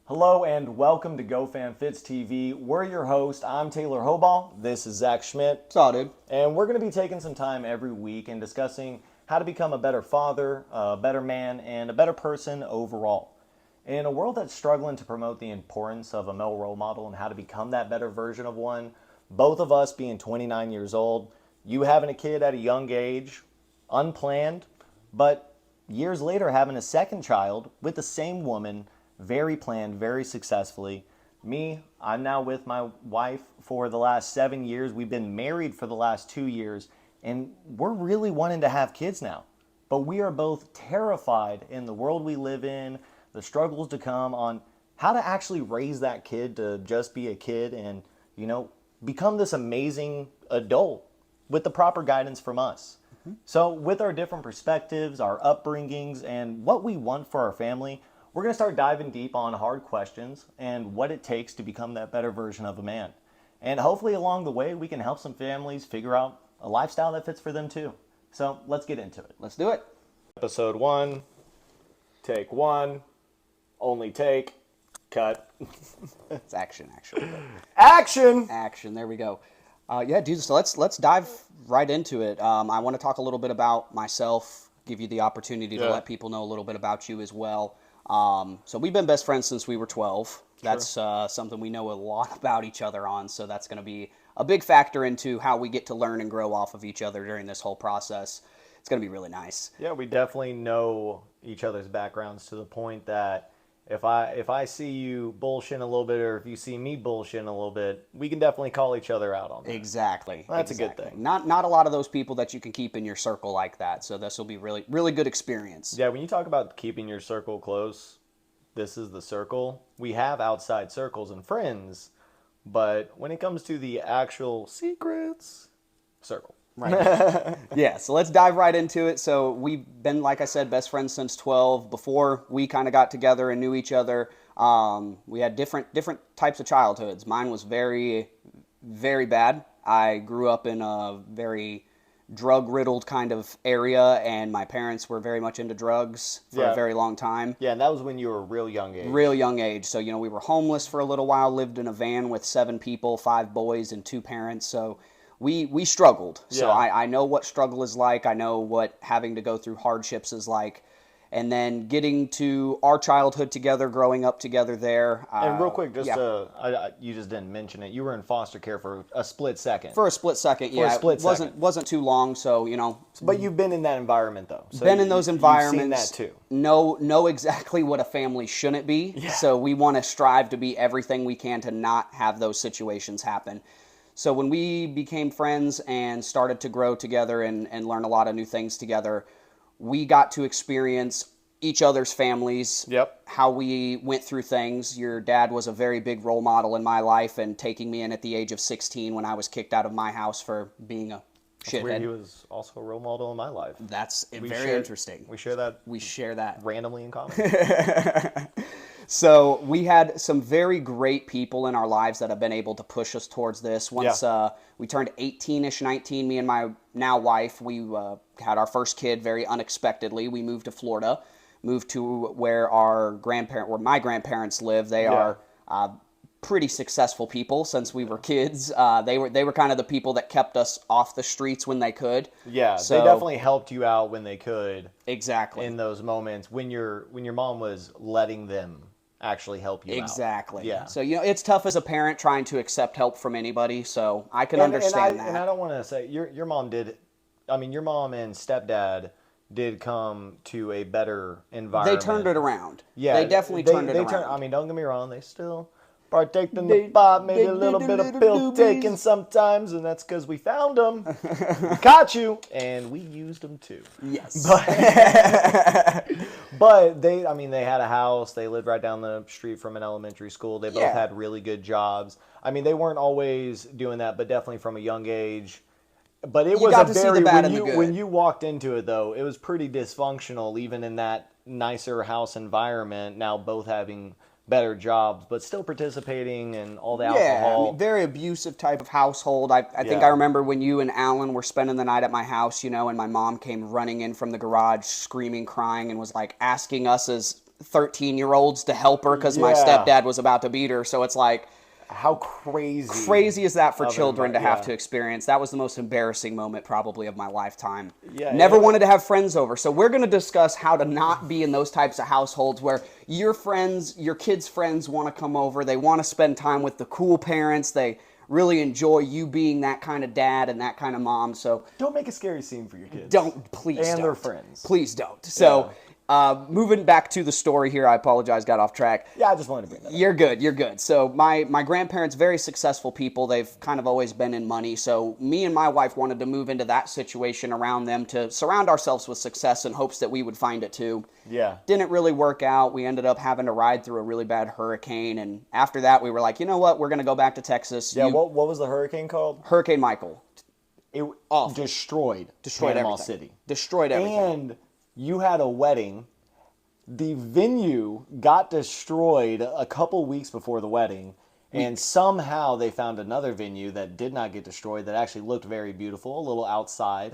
Hello and welcome to GoFamFitsTV. We're your host. I'm Taylor Hoball. This is Zach Schmidt. What's up, dude? And we're going to be taking some time every week and discussing how to become a better father, a better man, and a better person overall. In a world that's struggling to promote the importance of a male role model and how to become that better version of one, both of us being 29 years old, you having a kid at a young age, unplanned, but years later having a second child with the same woman, very planned, very successfully. Me, I'm now with my wife for the last 7 years. We've been married for the last 2 years, and we're really wanting to have kids now. But we are both terrified in the world we live in, the struggles to come on how to actually raise that kid to just be a kid and, become this amazing adult with the proper guidance from us. So with our different perspectives, our upbringings, and what we want for our family, we're going to start diving deep on hard questions and what it takes to become that better version of a man. And hopefully along the way, we can help some families figure out a lifestyle that fits for them too. So let's get into it. Let's do it. Episode 1, take 1, only take, cut. It's action, actually. Action! Action. There we go. Yeah, dude. So let's dive right into it. I want to talk a little bit about myself. Give you the opportunity to let people know a little bit about you as well. So we've been best friends since we were 12. That's something we know a lot about each other on. So that's going to be a big factor into how we get to learn and grow off of each other during this whole process. It's going to be really nice. Yeah, we definitely know each other's backgrounds to the point that if I see you bullshitting a little bit, or if you see me bullshitting a little bit, we can definitely call each other out on that. Exactly. Well, that's a good thing. Not a lot of those people that you can keep in your circle like that. So this will be really, really good experience. Yeah, when you talk about keeping your circle close, this is the circle. We have outside circles and friends, but when it comes to the actual secrets, circle. Right. Yeah, so let's dive right into it. So we've been, like I said, best friends since 12. Before we kind of got together and knew each other, we had different types of childhoods. Mine was very, very bad. I grew up in a very drug-riddled kind of area, and my parents were very much into drugs for a very long time. Yeah, and that was when you were a real young age. Real young age. So, we were homeless for a little while, lived in a van with 7 people, 5 boys, and 2 parents. So we struggled. Yeah. So I know what struggle is like. I know what having to go through hardships is like. And then getting to our childhood together, growing up together there. And real quick, you just didn't mention it. You were in foster care for a split second. For a split second, For a split it wasn't too long, so, But you've been in that environment, though. So been in those environments. You've seen that, too. Know exactly what a family shouldn't be. Yeah. So we want to strive to be everything we can to not have those situations happen. So when we became friends and started to grow together and learn a lot of new things together, we got to experience each other's families, how we went through things. Your dad was a very big role model in my life and taking me in at the age of 16 when I was kicked out of my house for being a shithead. He was also a role model in my life. That's very interesting. We share that. We share that. Randomly in common. So we had some very great people in our lives that have been able to push us towards this. Once we turned 18-ish, 19, me and my now wife, we had our first kid very unexpectedly. We moved to Florida, moved to where my grandparents live. They are pretty successful people since we were kids. They were kind of the people that kept us off the streets when they could. Yeah, so they definitely helped you out when they could. Exactly. In those moments when your mom was letting them actually help you out. Exactly. Yeah. So, it's tough as a parent trying to accept help from anybody, so I can understand that. And I don't want to say, your mom did, your mom and stepdad did come to a better environment. They turned it around. Yeah. They definitely turned it around. Don't get me wrong, they still partake in the pot, maybe a little bit of pill taking sometimes, and that's because we found them, we caught you, and we used them too. Yes. But they had a house. They lived right down the street from an elementary school. They both had really good jobs. They weren't always doing that, but definitely from a young age. But it was when you walked into it, though, it was pretty dysfunctional, even in that nicer house environment. Now both having better jobs, but still participating in all the alcohol. Yeah, very abusive type of household. I think I remember when you and Alan were spending the night at my house, and my mom came running in from the garage screaming, crying, and was like asking us as 13-year-olds to help her because my Yeah. stepdad was about to beat her. So it's like, How crazy. crazy is that for of an children to have yeah. to experience? That was the most embarrassing moment probably of my lifetime. Yeah, Never yeah. wanted to have friends over. So we're going to discuss how to not be in those types of households where your friends, your kids' friends want to come over. They want to spend time with the cool parents. They really enjoy you being that kind of dad and that kind of mom. So Don't make a scary scene for your kids. please And don't. their friends. Please don't. So moving back to the story here, I apologize, got off track. Yeah, I just wanted to bring that up. You're good. You're good. So my grandparents, very successful people. They've kind of always been in money. So me and my wife wanted to move into that situation around them to surround ourselves with success in hopes that we would find it too. Yeah. Didn't really work out. We ended up having to ride through a really bad hurricane. And after that, we were like, you know what? We're going to go back to Texas. Yeah, what was the hurricane called? Hurricane Michael. It destroyed Panama everything. City. Destroyed everything. And you had a wedding. The venue got destroyed a couple weeks before the wedding, and somehow they found another venue that did not get destroyed that actually looked very beautiful, a little outside.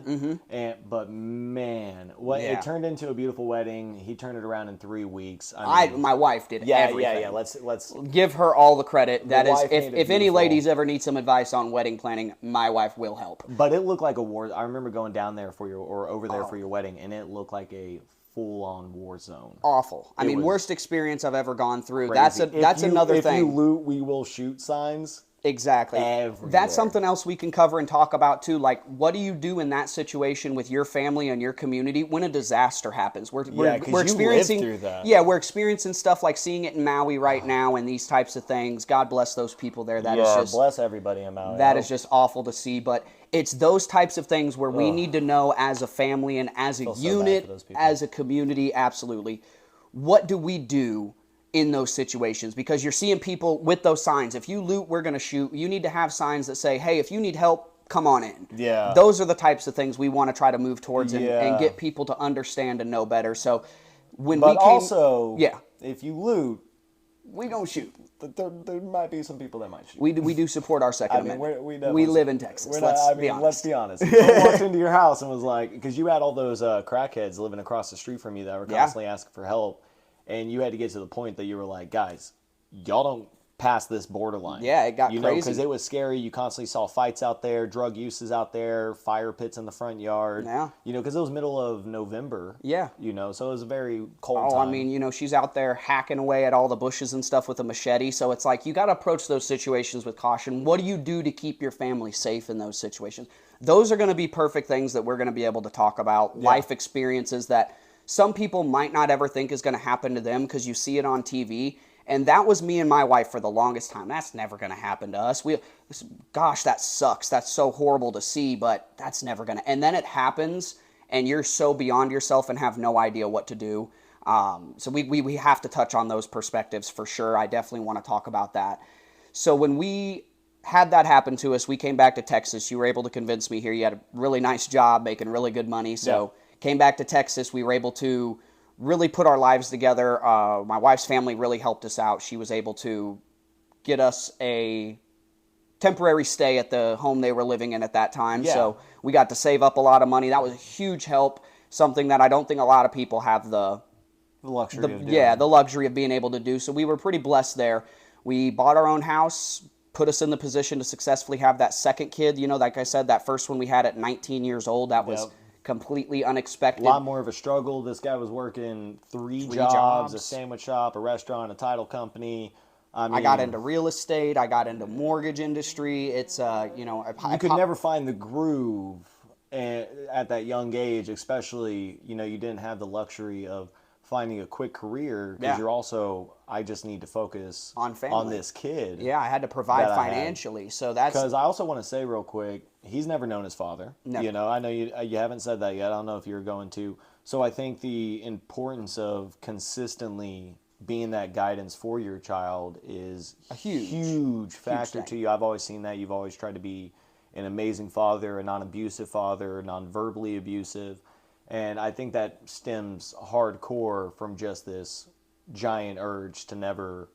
But man, it turned into a beautiful wedding. He turned it around in 3 weeks. My wife did everything. Yeah. Let's give her all the credit. That is, wife made it if any beautiful. ladies ever need some advice on wedding planning, my wife will help. But it looked like a war. I remember going down there for over there for your wedding, and it looked like a full-on war zone. Awful. I mean, was worst experience I've ever gone through. Crazy. That's another thing. If you loot, we will shoot signs. Exactly. Everywhere. That's something else we can cover and talk about too. Like, what do you do in that situation with your family and your community when a disaster happens? We're 'cause you experiencing lived through that. Yeah, we're experiencing stuff like seeing it in Maui right now and these types of things. God bless those people there. That is just bless everybody in Maui. that is just awful to see. But it's those types of things where we need to know as a family and as a so bad unit, for those people. as a community, absolutely. What do we do in those situations? Because you're seeing people with those signs. If you loot, we're going to shoot. You need to have signs that say, hey, if you need help, come on in. Yeah. Those are the types of things we want to try to move towards and Yeah. get people to understand and know better. So when But we came, also, yeah, if you loot, we don't shoot. there might be some people that might shoot. We do support our Second I mean, Amendment. we We definitely- live in Texas. We're not- Let's I be mean, honest. let's be honest. If someone walked into your house and was like, because you had all those crackheads living across the street from you that were Yeah. constantly asking for help, and you had to get to the point that you were like, guys, y'all don't pass this borderline. Yeah, it got crazy. because it was scary. You constantly saw fights out there, drug uses out there, fire pits in the front yard. Yeah. Because it was middle of November. Yeah. So it was a very cold Oh, time. I mean, she's out there hacking away at all the bushes and stuff with a machete. So it's like you got to approach those situations with caution. What do you do to keep your family safe in those situations? Those are going to be perfect things that we're going to be able to talk about. Life experiences that some people might not ever think is going to happen to them because you see it on TV. And that was me and my wife for the longest time. That's never going to happen to us. Gosh, that sucks. That's so horrible to see, but that's never going to. And then it happens, and you're so beyond yourself and have no idea what to do. So we have to touch on those perspectives for sure. I definitely want to talk about that. So when we had that happen to us, we came back to Texas. You were able to convince me here. You had a really nice job, making really good money. So came back to Texas. We were able to really put our lives together. My wife's family really helped us out. She was able to get us a temporary stay at the home they were living in at that time. Yeah. So we got to save up a lot of money. That was a huge help, something that I don't think a lot of people have the luxury of doing. the luxury of being able to do. So we were pretty blessed there. We bought our own house, put us in the position to successfully have that second kid. Like I said, that first one we had at 19 years old, that was completely unexpected. A lot more of a struggle. This guy was working three jobs, a sandwich shop, a restaurant, a title company. I got into real estate. I got into mortgage industry. It's you could never find the groove at that young age, especially you didn't have the luxury of finding a quick career because you're also I just need to focus on family, on this kid. Yeah, I had to provide financially. So that's because I also want to say real quick, he's never known his father. Never. I know you haven't said that yet. I don't know if you're going to. So I think the importance of consistently being that guidance for your child is a huge factor to you. I've always seen that. You've always tried to be an amazing father, a non-abusive father, non-verbally abusive. And I think that stems hardcore from just this giant urge to never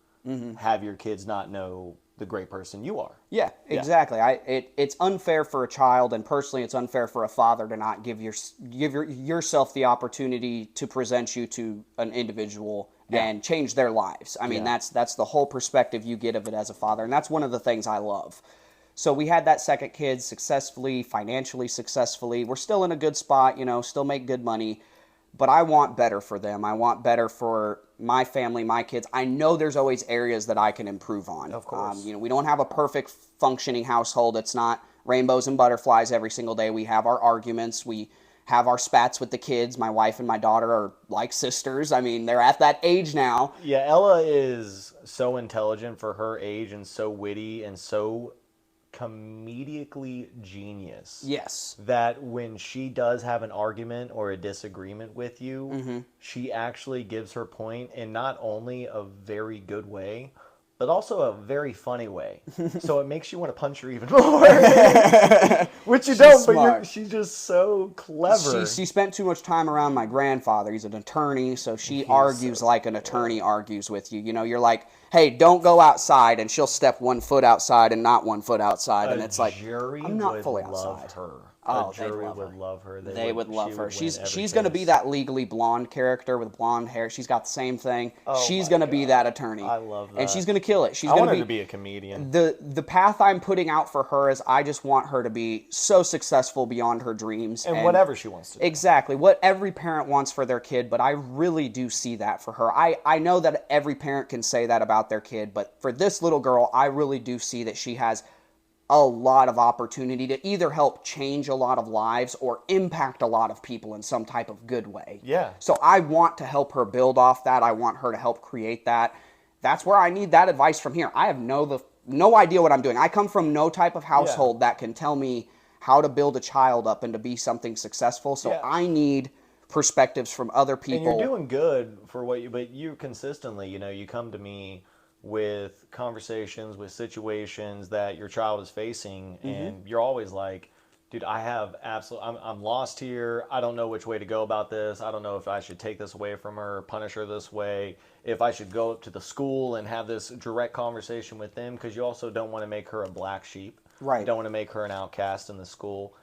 have your kids not know the great person you are. Yeah, exactly. It's unfair for a child, and personally, it's unfair for a father to not give yourself the opportunity to present you to an individual and change their lives. I mean, that's the whole perspective you get of it as a father, and that's one of the things I love. So we had that second kid successfully, financially successfully. We're still in a good spot, still make good money, but I want better for them. I want better for my family, my kids. I know there's always areas that I can improve on. Of course. We don't have a perfect functioning household. It's not rainbows and butterflies every single day. We have our arguments. We have our spats with the kids. My wife and my daughter are like sisters. I mean, they're at that age now. Yeah, Ella is so intelligent for her age and so witty and so comedically genius. Yes. That when she does have an argument or a disagreement with you, she actually gives her point in not only a very good way, but also a very funny way. So it makes you want to punch her even more. Which you don't, but she's just so clever. She spent too much time around my grandfather. He's an attorney, so she argues like an attorney argues with you. You're like, hey, don't go outside, and she'll step 1 foot outside and not 1 foot outside, and it's like, I'm not fully outside. A jury would love her. They would love her. She's going to be that Legally Blonde character with blonde hair. She's got the same thing. She's going to be that attorney. I love that. And she's going to kill it. I want her to be a comedian. The path I'm putting out for her is I just want her to be so successful beyond her dreams. And whatever she wants to do. Exactly. What every parent wants for their kid, but I really do see that for her. I know that every parent can say that about their kid, but for this little girl, I really do see that she has a lot of opportunity to either help change a lot of lives or impact a lot of people in some type of good way. Yeah. So I want to help her build off that. I want her to help create that. That's where I need that advice from here. I have no idea what I'm doing. I come from no type of household that can tell me how to build a child up and to be something successful. So I need perspectives from other people. And you're doing good for but you consistently, you come to me with conversations, with situations that your child is facing, and you're always like, dude, I'm lost here. I don't know which way to go about this. I don't know if I should take this away from her, punish her this way, if I should go up to the school and have this direct conversation with them, because you also don't want to make her a black sheep. Right. You don't want to make her an outcast in the school.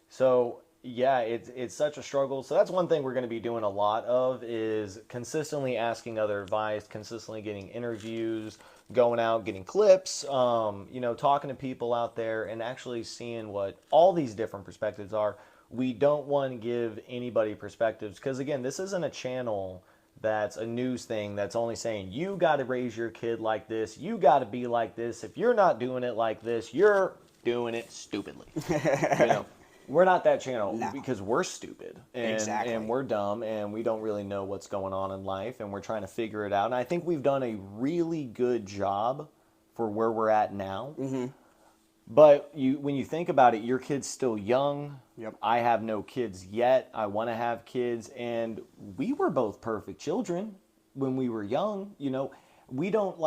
So yeah, it's such a struggle. So that's one thing we're going to be doing a lot of, is consistently asking other advice, consistently getting interviews, going out, getting clips, talking to people out there and actually seeing what all these different perspectives are. We don't want to give anybody perspectives because, again, this isn't a channel that's a news thing that's only saying you got to raise your kid like this, you got to be like this. If you're not doing it like this, you're doing it stupidly. We're not that channel because we're stupid and we're dumb and we don't really know what's going on in life and we're trying to figure it out. And I think we've done a really good job for where we're at now. But when you think about it, your kid's still young. Yep. I have no kids yet. I want to have kids. And we were both perfect children when we were young. We don't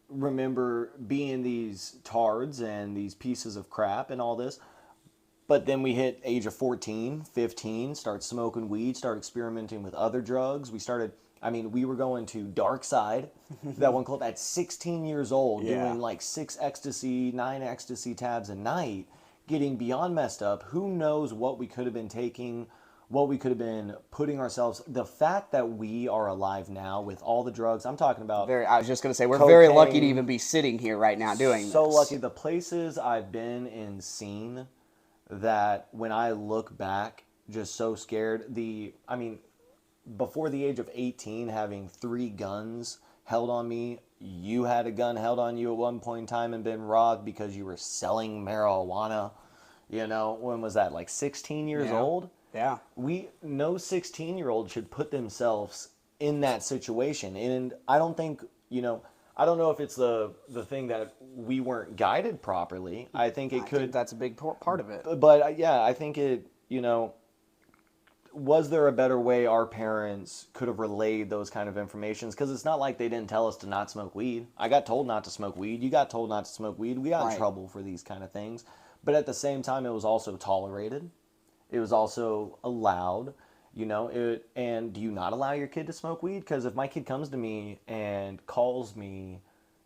remember being these tards and these pieces of crap and all this. But then we hit age of 14, 15, start smoking weed, start experimenting with other drugs. We were going to Dark Side, that one club, at 16 years old, doing 9 ecstasy tabs a night, getting beyond messed up. Who knows what we could have been taking, what we could have been putting ourselves. The fact that we are alive now with all the drugs, I'm talking about. I was just going to say, we're cocaine, very lucky to even be sitting here right now doing this. So lucky. The places I've been and seen, that when I look back, just so scared. Before the age of 18, having 3 guns held on me, you had a gun held on you at one point in time and been robbed because you were selling marijuana. When was that? 16 years old? Yeah. No 16-year-old should put themselves in that situation. And I don't think, I don't know if it's the thing that we weren't guided properly. I think it could. Think that's a big part of it. But I think it, was there a better way our parents could have relayed those kind of informations? Because it's not like they didn't tell us to not smoke weed. I got told not to smoke weed. You got told not to smoke weed. We got in trouble for these kind of things. But at the same time, it was also tolerated. It was also allowed. And do you not allow your kid to smoke weed? Because if my kid comes to me and calls me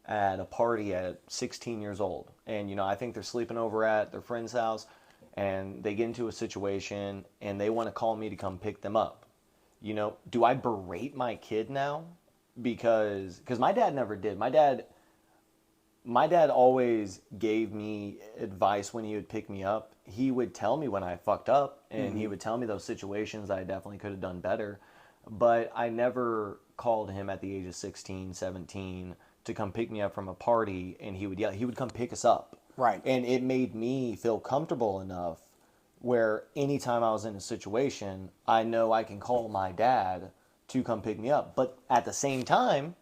at a party at 16 years old, and I think they're sleeping over at their friend's house, and they get into a situation and they want to call me to come pick them up, do I berate my kid now? because my dad never did. My dad always gave me advice when he would pick me up. He would tell me when I fucked up, and he would tell me those situations I definitely could have done better. But I never called him at the age of 16, 17 to come pick me up from a party, and he would yell. He would come pick us up. Right. And it made me feel comfortable enough where anytime I was in a situation, I know I can call my dad to come pick me up. But at the same time,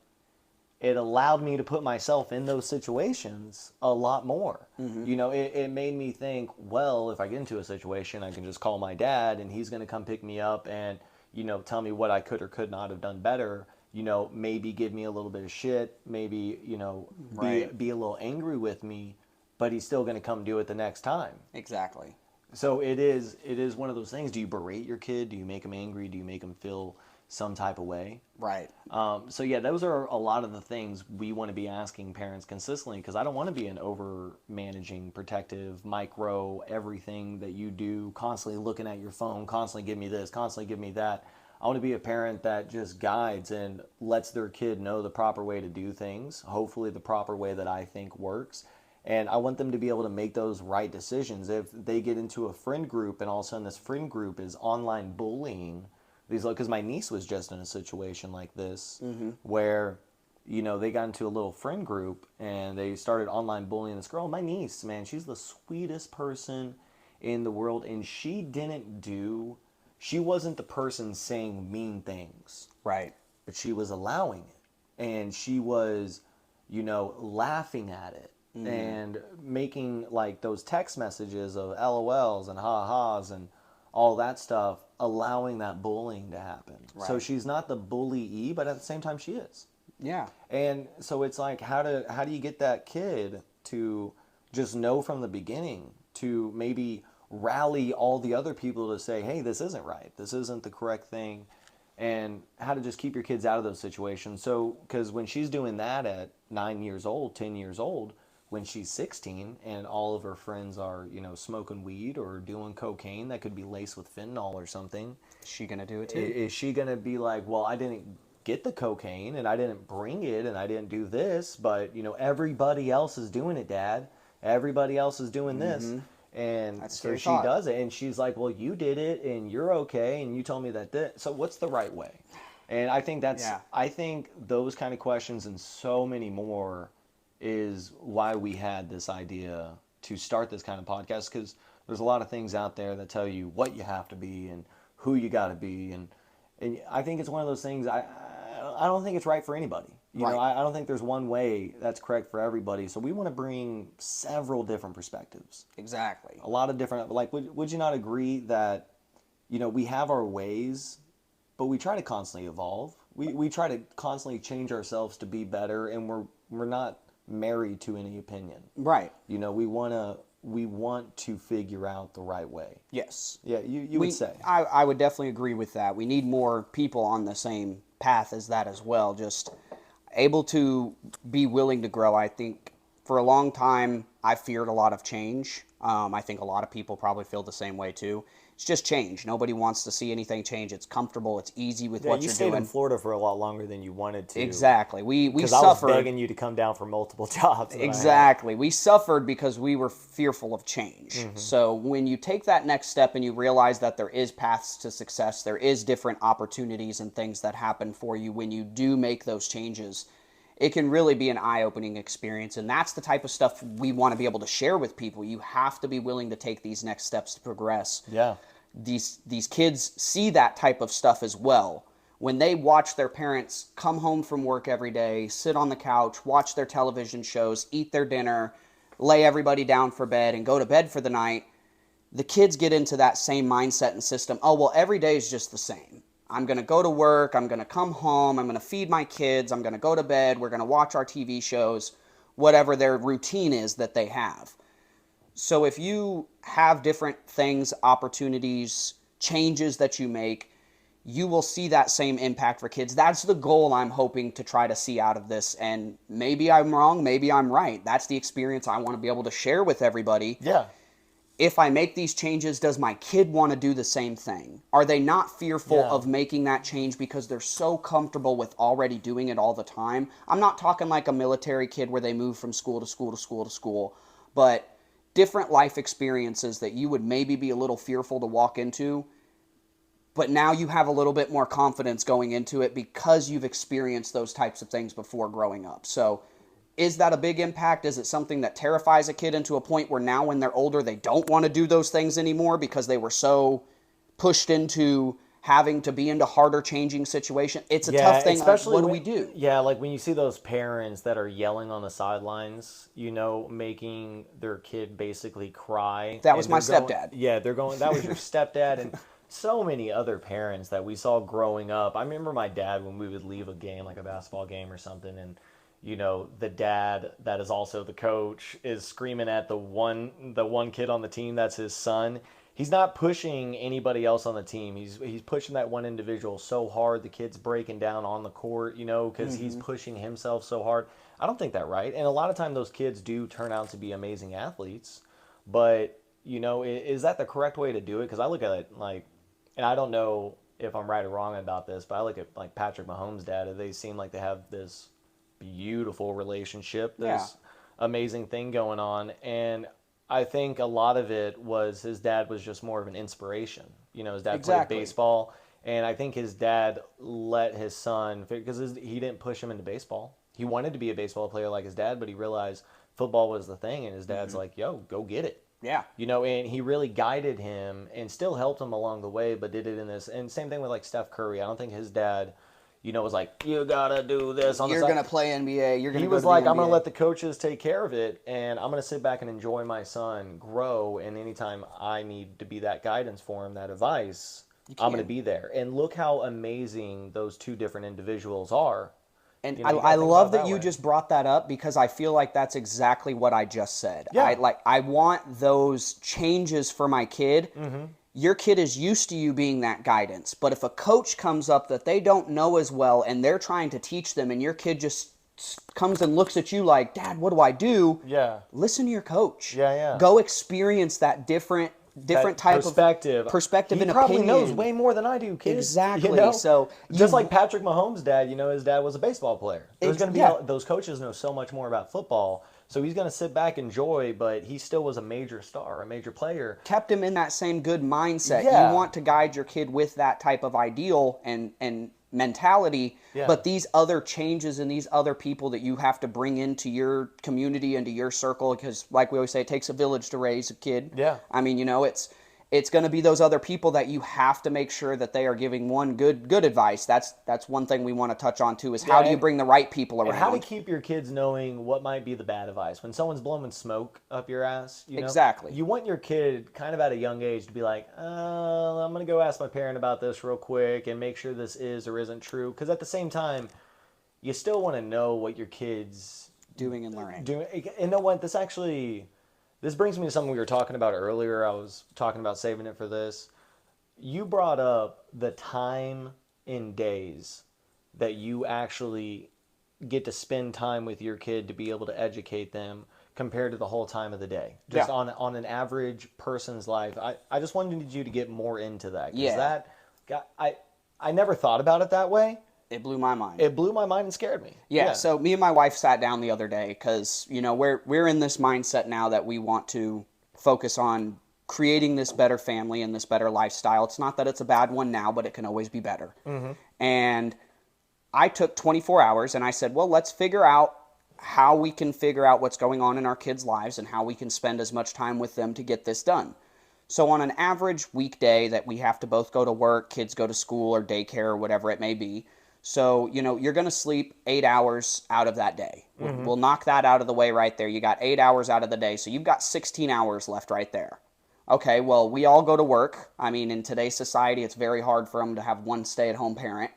it allowed me to put myself in those situations a lot more. You know, it made me think, well, if I get into a situation, I can just call my dad and he's going to come pick me up and, you know, tell me what I could or could not have done better. You know, maybe give me a little bit of shit, maybe, you know, be a little angry with me, but he's still going to come do it the next time. Exactly. So it is one of those things. Do you berate your kid? Do you make him angry? Do you make him feel some type of way? Right. So yeah, those are a lot of the things we want to be asking parents consistently, because I don't want to be an over managing, protective, micro everything that you do, constantly looking at your phone, constantly give me this, constantly give me that. I want to be a parent that just guides and lets their kid know the proper way to do things, hopefully the proper way that I think works. And I want them to be able to make those right decisions. If they get into a friend group and all of a sudden this friend group is online bullying, because my niece was just in a situation like this where, you know, they got into a little friend group and they started online bullying this girl. My niece, man, she's the sweetest person in the world, and she wasn't the person saying mean things. Right. But she was allowing it. And she was, you know, laughing at it. And making like those text messages of LOLs and ha-has and all that stuff, allowing that bullying to happen. Right. So she's not the bully-y, but at the same time she is. Yeah. And so it's like, how do you get that kid to just know from the beginning to maybe rally all the other people to say, hey, this isn't right. This isn't the correct thing. And how to just keep your kids out of those situations. So, because when she's doing that at 9 years old, 10 years old, when she's 16 and all of her friends are, you know, smoking weed or doing cocaine that could be laced with fentanyl or something. Is she going to do it too? Is she going to be like, well, I didn't get the cocaine and I didn't bring it and I didn't do this, but, you know, everybody else is doing it, Dad. Everybody else is doing this. And That's so she does it. And she's like, well, you did it and you're okay. And you told me that this. So what's the right way? And I think I think those kind of questions and so many more is why we had this idea to start this kind of podcast, because there's a lot of things out there that tell you what you have to be and who you got to be, and I think it's one of those things. I don't think it's right for anybody. You know, I don't think there's one way that's correct for everybody. So we want to bring several different perspectives. Exactly. A lot of different. Like, would you not agree that, you know, we have our ways, but we try to constantly evolve. We try to constantly change ourselves to be better, and we're not married to any opinion. Right. You know, we want to figure out the right way. Yes. Yeah, you would say. I would definitely agree with that. We need more people on the same path as that as well, just able to be willing to grow. I think for a long time I feared a lot of change. I think a lot of people probably feel the same way too. It's just change. Nobody wants to see anything change. It's comfortable. It's easy with what you're doing. You stayed in Florida for a lot longer than you wanted to. Exactly. We suffered. Because I was begging you to come down for multiple jobs. Exactly. We suffered because we were fearful of change. So when you take that next step and you realize that there is paths to success, there is different opportunities and things that happen for you when you do make those changes, it can really be an eye-opening experience. And that's the type of stuff we want to be able to share with people. You have to be willing to take these next steps to progress. Yeah. These kids see that type of stuff as well. When they watch their parents come home from work every day, sit on the couch, watch their television shows, eat their dinner, lay everybody down for bed, and go to bed for the night, the kids get into that same mindset and system. Oh, well, every day is just the same. I'm going to go to work, I'm going to come home, I'm going to feed my kids, I'm going to go to bed, we're going to watch our TV shows, whatever their routine is that they have. So if you have different things, opportunities, changes that you make, you will see that same impact for kids. That's the goal I'm hoping to try to see out of this. And maybe I'm wrong, maybe I'm right. That's the experience I want to be able to share with everybody. Yeah. if I make these changes, does my kid want to do the same thing? Are they not fearful Yeah. of making that change because they're so comfortable with already doing it all the time? I'm not talking like a military kid where they move from school to school to school to school, but different life experiences that you would maybe be a little fearful to walk into, but now you have a little bit more confidence going into it because you've experienced those types of things before growing up. So is that a big impact? Is it something that terrifies a kid into a point where now when they're older, they don't want to do those things anymore because they were so pushed into having to be into harder changing situation? It's a tough thing. Especially What do we do? Yeah, like when you see those parents that are yelling on the sidelines, making their kid basically cry. That was and my they're going- stepdad. Yeah, that was your stepdad, and so many other parents that we saw growing up. I remember my dad when we would leave a game, like a basketball game or something, and the dad that is also the coach is screaming at the one kid on the team that's his son. He's not pushing anybody else on the team. He's pushing that one individual so hard the kid's breaking down on the court, because he's pushing himself so hard. I don't think that's right. And a lot of time those kids do turn out to be amazing athletes. But, is that the correct way to do it? Because I look at it like, and I don't know if I'm right or wrong about this, but I look at like Patrick Mahomes' dad. They seem like they have this beautiful relationship, this amazing thing going on, and I think a lot of it was his dad was just more of an inspiration. His dad played baseball, and I think his dad let his son, because he didn't push him into baseball. He wanted to be a baseball player like his dad, but he realized football was the thing, and his dad's like, "Yo, go get it." Yeah. And he really guided him and still helped him along the way, but did it in this. And same thing with like Steph Curry. I don't think his dad, was like, you gotta do this on the side. You're going to play NBA. You're going to He was like, I'm going to let the coaches take care of it, and I'm going to sit back and enjoy my son grow, and anytime I need to be that guidance for him, that advice, I'm going to be there. And look how amazing those two different individuals are. And I love that you just brought that up because I feel like that's exactly what I just said. Yeah. I want those changes for my kid. Mm-hmm. Your kid is used to you being that guidance. But if a coach comes up that they don't know as well and they're trying to teach them and your kid just comes and looks at you like, Dad, what do I do? Yeah. Listen to your coach. Yeah. Go experience that different type perspective. of perspective and opinion. He probably knows way more than I do, kid. Exactly. So just like Patrick Mahomes' dad, his dad was a baseball player. There's going to be those coaches know so much more about football. So he's going to sit back and enjoy, but he still was a major star, a major player. Kept him in that same good mindset. Yeah. You want to guide your kid with that type of ideal and mentality, but these other changes and these other people that you have to bring into your community, into your circle, because like we always say, it takes a village to raise a kid. Yeah. I mean, it's going to be those other people that you have to make sure that they are giving one good advice. That's one thing we want to touch on too, is how do you bring the right people around? And how to keep your kids knowing what might be the bad advice. When someone's blowing smoke up your ass, Exactly. You want your kid kind of at a young age to be like, I'm going to go ask my parent about this real quick and make sure this is or isn't true. Because at the same time, you still want to know what your kid's doing and learning. And know what? This brings me to something we were talking about earlier. I was talking about saving it for this. You brought up the time in days that you actually get to spend time with your kid to be able to educate them compared to the whole time of the day. Just on an average person's life. I just wanted you to get more into that. Because I never thought about it that way. It blew my mind. It blew my mind and scared me. Yeah, so me and my wife sat down the other day because, we're in this mindset now that we want to focus on creating this better family and this better lifestyle. It's not that it's a bad one now, but it can always be better. Mm-hmm. And I took 24 hours and I said, well, let's figure out how we can figure out what's going on in our kids' lives and how we can spend as much time with them to get this done. So on an average weekday that we have to both go to work, kids go to school or daycare or whatever it may be, so, you're going to sleep 8 hours out of that day. Mm-hmm. We'll knock that out of the way right there. You got 8 hours out of the day, so you've got 16 hours left right there. Okay, well, we all go to work. I mean, in today's society, it's very hard for them to have one stay-at-home parent,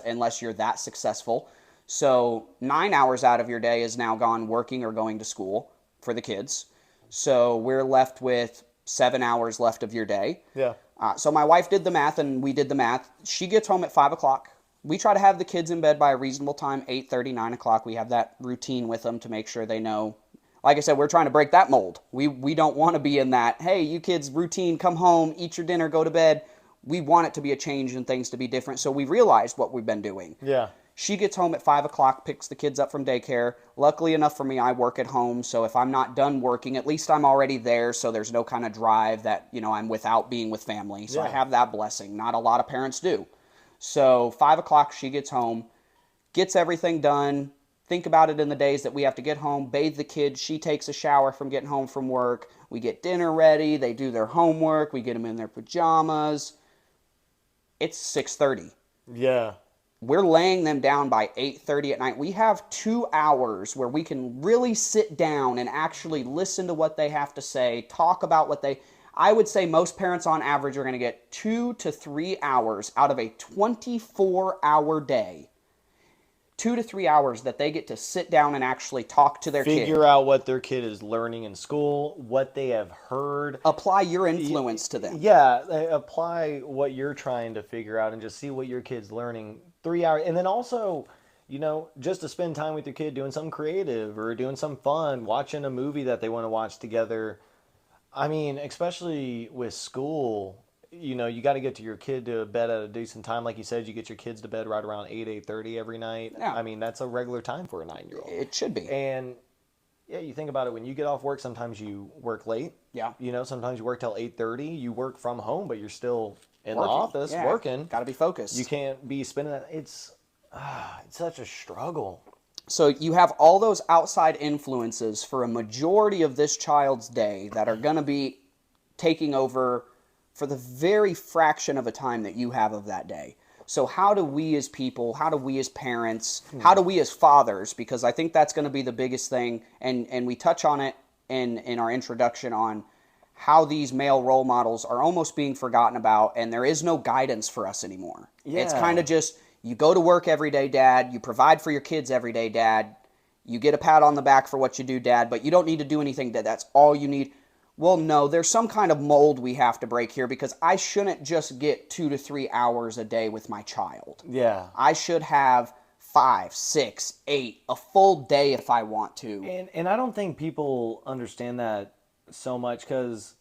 unless you're that successful. So 9 hours out of your day is now gone working or going to school for the kids. So we're left with 7 hours left of your day. Yeah. So my wife did the math, and we did the math. She gets home at 5 o'clock. We try to have the kids in bed by a reasonable time, 8:30, 9 o'clock. We have that routine with them to make sure they know like I said, we're trying to break that mold. We don't want to be in that, hey, you kids, routine, come home, eat your dinner, go to bed. We want it to be a change and things to be different. So we realized what we've been doing. Yeah. She gets home at 5 o'clock, picks the kids up from daycare. Luckily enough for me, I work at home. So if I'm not done working, at least I'm already there. So there's no kind of drive that, I'm without being with family. So I Yeah. have that blessing. Not a lot of parents do. So 5 o'clock, she gets home, gets everything done. Think about it in the days that we have to get home, bathe the kids. She takes a shower from getting home from work. We get dinner ready. They do their homework. We get them in their pajamas. It's 6:30. Yeah. We're laying them down by 8:30 at night. We have 2 hours where we can really sit down and actually listen to what they have to say, talk about what I would say most parents on average are going to get 2 to 3 hours out of a 24-hour day. 2 to 3 hours that they get to sit down and actually talk to their kid. Figure out what their kid is learning in school, what they have heard. Apply your influence to them. Yeah, apply what you're trying to figure out and just see what your kid's learning. 3 hours. And then also, just to spend time with your kid doing something creative or doing some fun, watching a movie that they want to watch together. I mean, especially with school, you got to get to your kid to bed at a decent time. Like you said, you get your kids to bed right around 8:30 every night. Yeah. I mean, that's a regular time for a 9-year-old. It should be. And yeah, you think about it, when you get off work, sometimes you work late. Yeah. Sometimes you work till 8:30. You work from home, but you're still in the Working. office Yeah. working. Got to be focused. You can't be spending that. It's such a struggle. So you have all those outside influences for a majority of this child's day that are going to be taking over for the very fraction of a time that you have of that day. So how do we as people, how do we as parents, how do we as fathers, because I think that's going to be the biggest thing, and we touch on it in our introduction on how these male role models are almost being forgotten about, and there is no guidance for us anymore. Yeah. It's kind of just, you go to work every day, Dad, you provide for your kids every day, Dad, you get a pat on the back for what you do, Dad, but you don't need to do anything, Dad. That's all you need. Well, no, there's some kind of mold we have to break here, because I shouldn't just get 2 to 3 hours a day with my child. Yeah. I should have 5, 6, 8, a full day if I want to. And I don't think people understand that so much, because,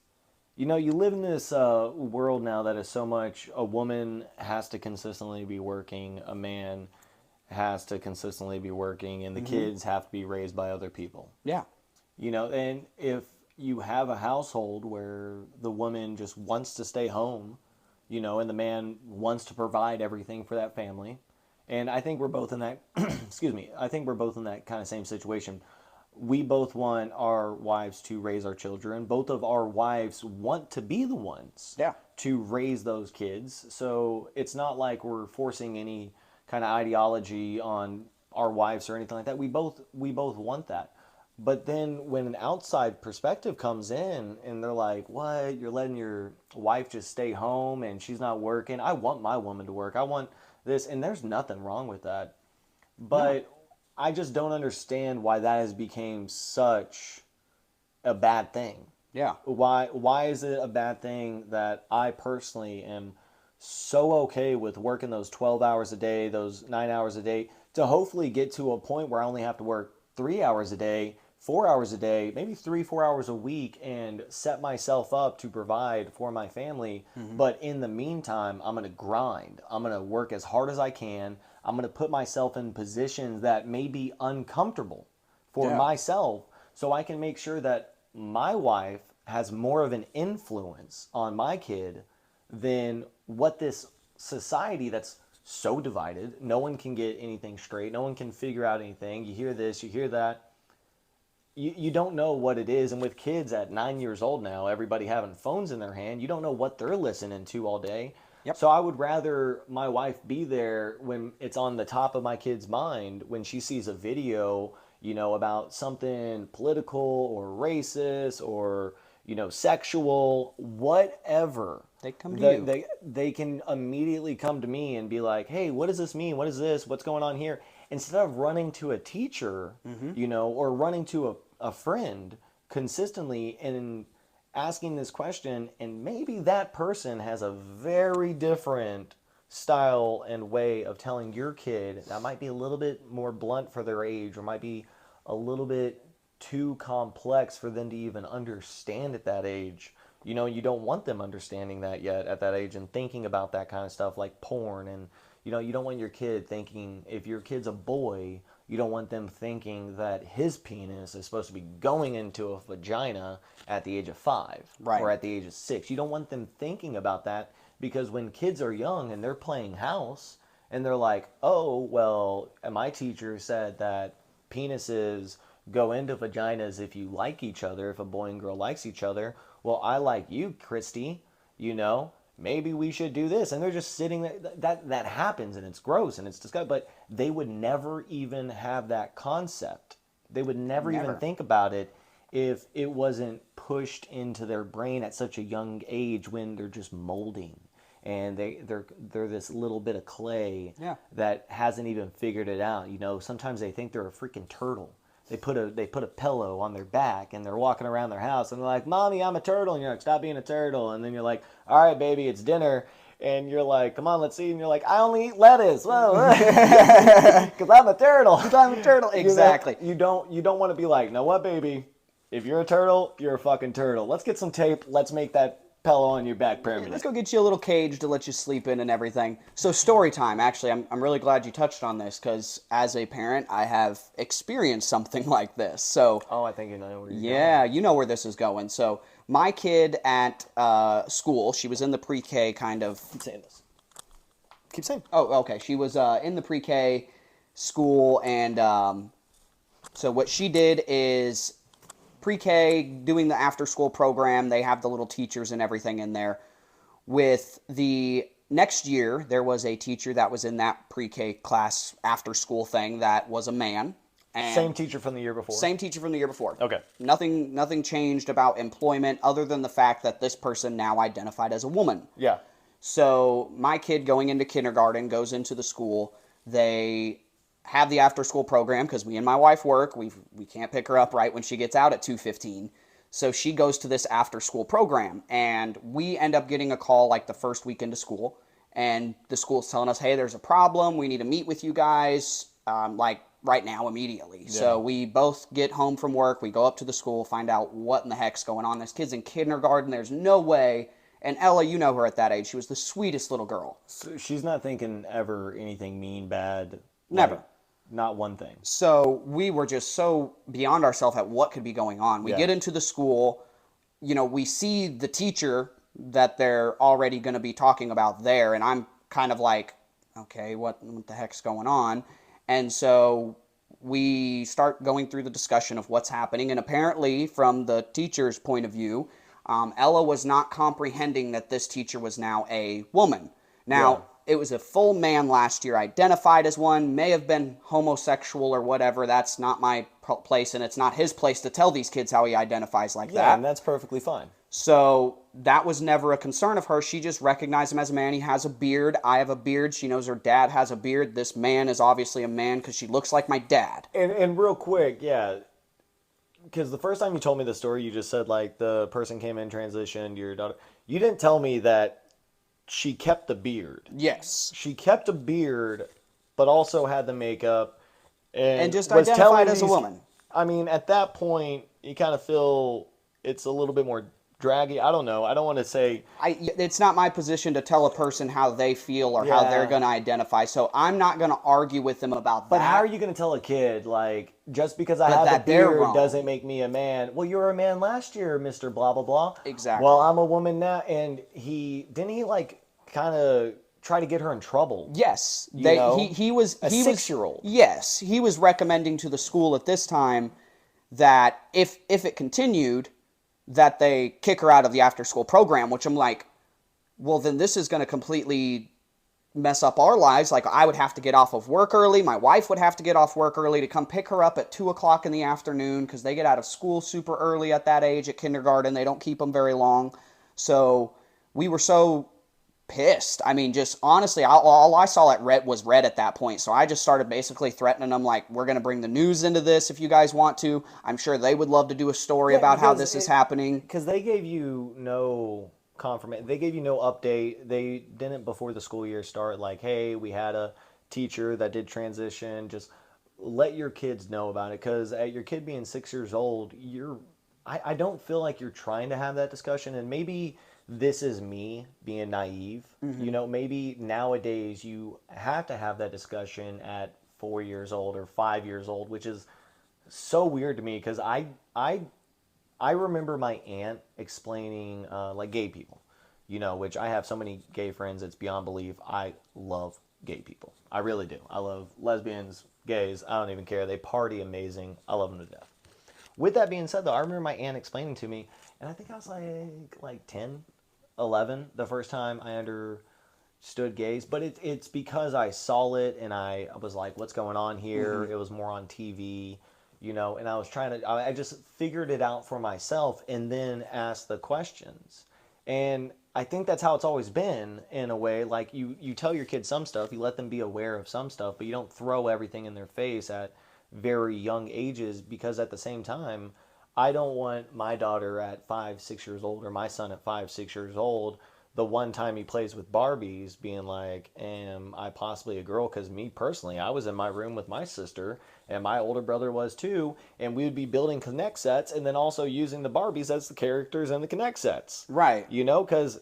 you live in this world now that is so much, a woman has to consistently be working, a man has to consistently be working, and the kids have to be raised by other people. Yeah. And if you have a household where the woman just wants to stay home, and the man wants to provide everything for that family. And I think we're both in that, excuse me, I think we're both in that kind of same situation. We both want our wives to raise our children. Both of our wives want to be the ones to raise those kids. So it's not like we're forcing any kind of ideology on our wives or anything like that. We both want that. But then when an outside perspective comes in and they're like, what? You're letting your wife just stay home and she's not working? I want my woman to work. I want this. And there's nothing wrong with that. But I just don't understand why that has become such a bad thing. Yeah. Why is it a bad thing that I personally am so okay with working those 12 hours a day, those 9 hours a day, to hopefully get to a point where I only have to work 3 hours a day, 4 hours a day, maybe 3-4 hours a week, and set myself up to provide for my family. But in the meantime, I'm going to grind. I'm going to work as hard as I can. I'm going to put myself in positions that may be uncomfortable for myself, so I can make sure that my wife has more of an influence on my kid than what this society that's so divided. No one can get anything straight. No one can figure out anything. You hear this, you hear that. You don't know what it is. And with kids at 9 years old now, everybody having phones in their hand, you don't know what they're listening to all day. Yep. So I would rather my wife be there when it's on the top of my kid's mind, when she sees a video, about something political or racist or, sexual, whatever. They come to you. They can immediately come to me and be like, hey, what does this mean? What is this? What's going on here? Instead of running to a teacher, or running to a friend consistently and asking this question, and maybe that person has a very different style and way of telling your kid that might be a little bit more blunt for their age, or might be a little bit too complex for them to even understand at that age. You don't want them understanding that yet at that age and thinking about that kind of stuff like porn. And you don't want your kid thinking, if your kid's a boy, you don't want them thinking that his penis is supposed to be going into a vagina at the age of 5 Right. or at the age of 6. You don't want them thinking about that, because when kids are young and they're playing house and they're like, oh, well, my teacher said that penises go into vaginas if you like each other, if a boy and girl likes each other. Well, I like you, Christy, maybe we should do this. And they're just sitting there. That happens, and it's gross and it's disgusting, but they would never even have that concept. They would never even think about it if it wasn't pushed into their brain at such a young age, when they're just molding. And they're this little bit of clay that hasn't even figured it out. Sometimes they think they're a freaking turtle. They put a pillow on their back and they're walking around their house and they're like, "Mommy, I'm a turtle." And you're like, "Stop being a turtle." And then you're like, "All right, baby, it's dinner." And you're like, "Come on, let's eat." And you're like, "I only eat lettuce." Whoa, because I'm a turtle. I'm a turtle. Exactly. You don't want to be like, "Know what, baby? If you're a turtle, you're a fucking turtle. Let's get some tape. Let's make that pillow on your back permanent. Let's go get you a little cage to let you sleep in and everything." So story time. Actually, I'm really glad you touched on this, because as a parent, I have experienced something like this. So I think you know where you're going. You know where this is going. So my kid at school, she was in the pre-K kind of. Keep saying this. Keep saying. Oh, okay. She was in the pre-K school, and so what she did is, pre-K, doing the after-school program, they have the little teachers and everything in there. With the next year, there was a teacher that was in that pre-K class after-school thing that was a man. And same teacher from the year before? Same teacher from the year before. Okay. Nothing changed about employment other than the fact that this person now identified as a woman. Yeah. So my kid, going into kindergarten, goes into the school. They have the after school program, because me and my wife work. We can't pick her up right when she gets out at 2:15. So she goes to this after school program, and we end up getting a call like the first week into school, and the school's telling us, "Hey, there's a problem. We need to meet with you guys like right now, immediately." Yeah. So we both get home from work. We go up to the school, find out what in the heck's going on. This kid's in kindergarten. There's no way. And Ella, you know her at that age. She was the sweetest little girl. So she's not thinking ever anything mean, bad. Never. Not one thing. So we were just so beyond ourselves at what could be going on. We get into the school, we see the teacher that they're already going to be talking about there, and I'm kind of like, okay, what the heck's going on? And so we start going through the discussion of what's happening, and apparently, from the teacher's point of view, Ella was not comprehending that this teacher was now a woman. Now, it was a full man last year, identified as one, may have been homosexual or whatever. That's not my place, and it's not his place to tell these kids how he identifies like that. Yeah, and that's perfectly fine. So that was never a concern of hers. She just recognized him as a man. He has a beard. I have a beard. She knows her dad has a beard. This man is obviously a man because she looks like my dad. And real quick, because the first time you told me the story, you just said, like, the person came in, transitioned, your daughter. You didn't tell me that she kept the beard. Yes. She kept a beard, but also had the makeup. And just identified as a woman. I mean, at that point, you kind of feel it's a little bit more draggy. I don't know. I don't want to say... It's not my position to tell a person how they feel or how they're going to identify, so I'm not going to argue with them about that. But how are you going to tell a kid, like, just because I have a beard doesn't make me a man? Well, you were a man last year, Mr. Blah, blah, blah. Exactly. Well, I'm a woman now. And didn't he, like, kind of try to get her in trouble? Yes. He was... A 6-year-old. Yes. He was recommending to the school at this time that if it continued, that they kick her out of the after-school program, which I'm like, well, then this is going to completely mess up our lives. Like, I would have to get off of work early. My wife would have to get off work early to come pick her up at 2 o'clock in the afternoon, because they get out of school super early at that age at kindergarten. They don't keep them very long. So we were so pissed. I mean, just honestly, all I saw was red at that point. So I just started basically threatening them, like, we're going to bring the news into this if you guys want to. I'm sure they would love to do a story about how this is happening. Because they gave you no confirmation. They gave you no update. They didn't, before the school year started, like, hey, we had a teacher that did transition. Just let your kids know about it, because at your kid being 6 years old, I don't feel like you're trying to have that discussion. And maybe this is me being naive. Maybe nowadays you have to have that discussion at 4 years old or 5 years old, which is so weird to me, because I remember my aunt explaining like gay people, which I have so many gay friends, it's beyond belief. I love gay people. I really do. I love lesbians, gays. I don't even care. They party amazing. I love them to death. With that being said, though, I remember my aunt explaining to me, and I think I was like 10, 11 the first time I understood gays. But it's because I saw it and I was like, what's going on here? It was more on TV, and I was I just figured it out for myself and then asked the questions. And I think that's how it's always been, in a way. Like, you tell your kids some stuff, you let them be aware of some stuff, but you don't throw everything in their face at very young ages, because at the same time, I don't want my daughter at 5, 6 years old, or my son at 5, 6 years old, the one time he plays with Barbies, being like, am I possibly a girl? Because me personally, I was in my room with my sister, and my older brother was too, and we would be building Connect sets and then also using the Barbies as the characters in the Connect sets. Right. Because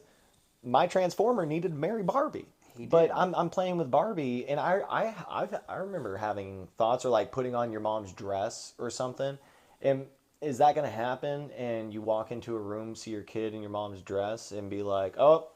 my Transformer needed to marry Barbie. But I'm playing with Barbie, and I remember having thoughts, or like putting on your mom's dress or something. And is that going to happen? And you walk into a room, see your kid in your mom's dress, and be like, oh,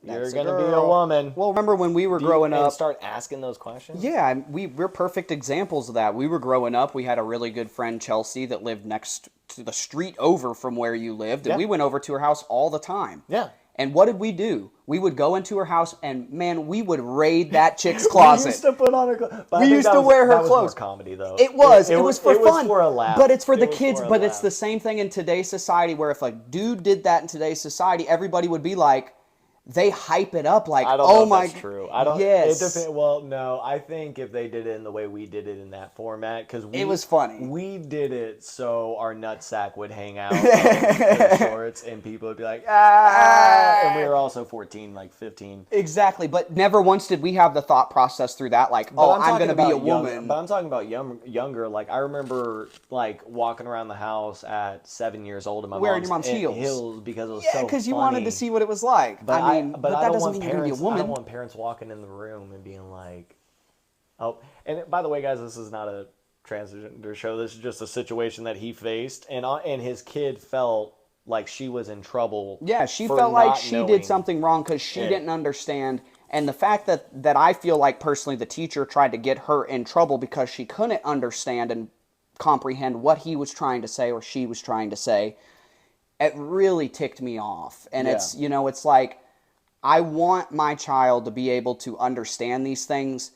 you're going to be a woman. Well, remember when we were growing up? And start asking those questions? Yeah, we're perfect examples of that. We were growing up. We had a really good friend, Chelsea, that lived next to the street over from where you lived. And we went over to her house all the time. Yeah. And what did we do? We would go into her house, and man, we would raid that chick's closet. We used to put on her clothes. We used to wear her clothes. That was more comedy, though. It was. It was for fun. It was for a laugh. But it's for the kids. But it's the same thing in today's society, where if a dude did that in today's society, everybody would be like, they hype it up like, I don't oh know my. If that's true. I don't. Yes. It depends. Well, no. I think if they did it in the way we did it in that format, because it was funny. We did it so our nutsack would hang out in the shorts, and people would be like, ah. And we were also 14, like 15. Exactly. But never once did we have the thought process through that, like, I'm going to be a woman. But I'm talking about younger. Like, I remember like walking around the house at 7 years old in my wearing your mom's heels because it was so funny. because you wanted to see what it was like. But I mean, but that doesn't mean you're going to be a woman. I don't want parents walking in the room and being like, oh. And by the way, guys, this is not a transgender show. This is just a situation that he faced, and his kid felt like she was in trouble. Yeah, she felt like she did something wrong because she didn't understand. And the fact that I feel like personally the teacher tried to get her in trouble because she couldn't understand and comprehend what he was trying to say or she was trying to say, it really ticked me off. And it's, it's like, I want my child to be able to understand these things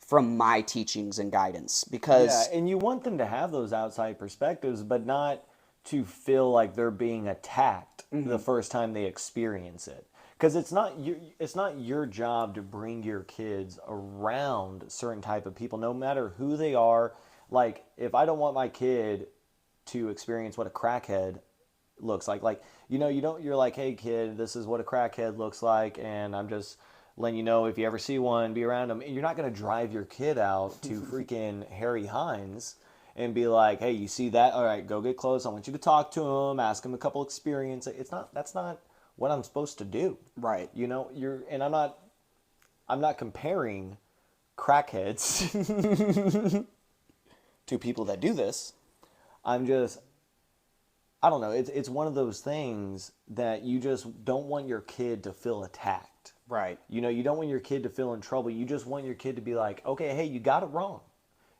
from my teachings and guidance, because... Yeah, and you want them to have those outside perspectives, but not to feel like they're being attacked the first time they experience it. Because it's not your job to bring your kids around certain type of people, no matter who they are. Like, if I don't want my kid to experience what a crackhead looks like, you're like, hey kid, this is what a crackhead looks like, and I'm just letting you know, if you ever see one, be around them. You're not going to drive your kid out to freaking Harry Hines and be like, hey, you see that? All right, go get close. I want you to talk to him, ask him a couple experiences. That's not what I'm supposed to do. Right. And I'm not comparing crackheads to people that do this. I don't know. It's one of those things that you just don't want your kid to feel attacked. Right. You don't want your kid to feel in trouble. You just want your kid to be like, okay, hey, you got it wrong.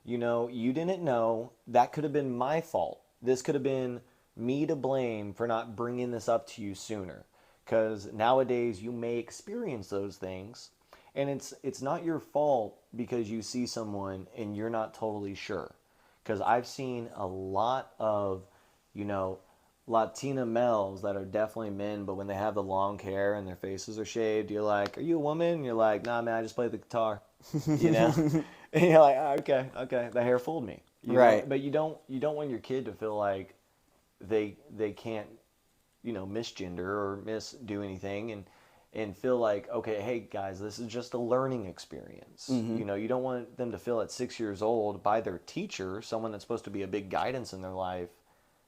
You didn't know. That could have been my fault. This could have been me to blame for not bringing this up to you sooner. Because nowadays you may experience those things, and it's not your fault because you see someone and you're not totally sure. Because I've seen a lot of, Latina males that are definitely men, but when they have the long hair and their faces are shaved, you're like, are you a woman? And you're like, nah, man, I just play the guitar. And you're like, oh, okay, the hair fooled me. Right. But you don't want your kid to feel like they can't, misgender or misdo anything. and feel like, okay, hey guys, this is just a learning experience. You know, you don't want them to feel at 6 years old by their teacher, someone that's supposed to be a big guidance in their life,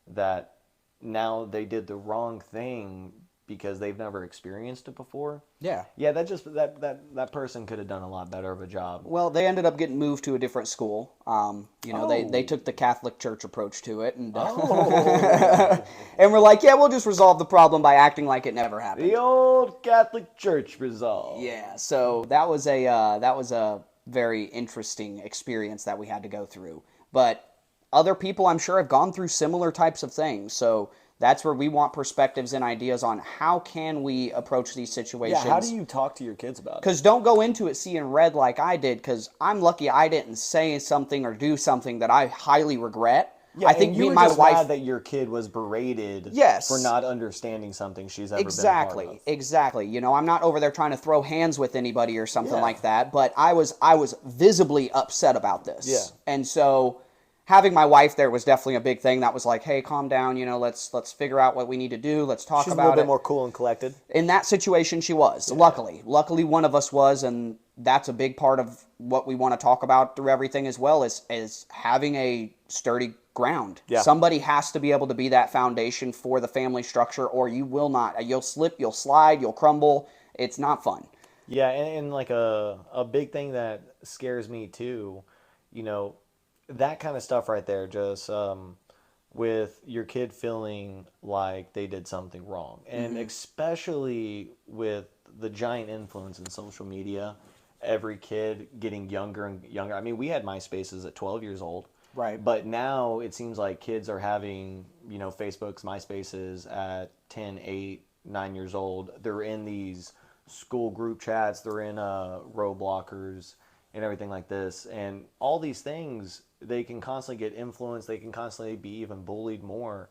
that now they did the wrong thing because they've never experienced it before. Yeah. Yeah, that person could have done a lot better of a job. Well, they ended up getting moved to a different school. You know, they Oh. took the Catholic Church approach to it, and Oh. and we're like, yeah, we'll just resolve the problem by acting like it never happened. The old Catholic Church resolve. Yeah, so that was a very interesting experience that we had to go through. But other people, I'm sure, have gone through similar types of things. So that's where we want perspectives and ideas on how can we approach these situations. Yeah, how do you talk to your kids about it? Because don't go into it seeing red like I did, because I'm lucky I didn't say something or do something that I highly regret. Yeah, I think and you me were and my just wife... mad that your kid was berated Yes. for not understanding something she's ever been a Exactly, part of. exactly. You know, I'm not over there trying to throw hands with anybody or something Yeah. like that, but I was visibly upset about this. Yeah. And so having my wife there was definitely a big thing. That was like, hey, calm down, you know, let's figure out what we need to do. Let's talk She's a about little bit it. more cool and collected. In that situation, she was. Luckily one of us was, and that's a big part of what we want to talk about through everything as well, is having a sturdy ground. Yeah. Somebody has to be able to be that foundation for the family structure, or you will not. You'll slip, you'll slide, you'll crumble. It's not fun. Yeah, and like a big thing that scares me too, you know, that kind of stuff right there, just with your kid feeling like they did something wrong. And especially with the giant influence in social media, every kid getting younger and younger. I mean, we had MySpaces at 12 years old. Right. But now it seems like kids are having, you know, Facebooks, MySpaces at 10, 8, 9 years old. They're in these school group chats. They're in Robloxers and everything like this. And all these things, they can constantly get influenced. They can constantly be even bullied more.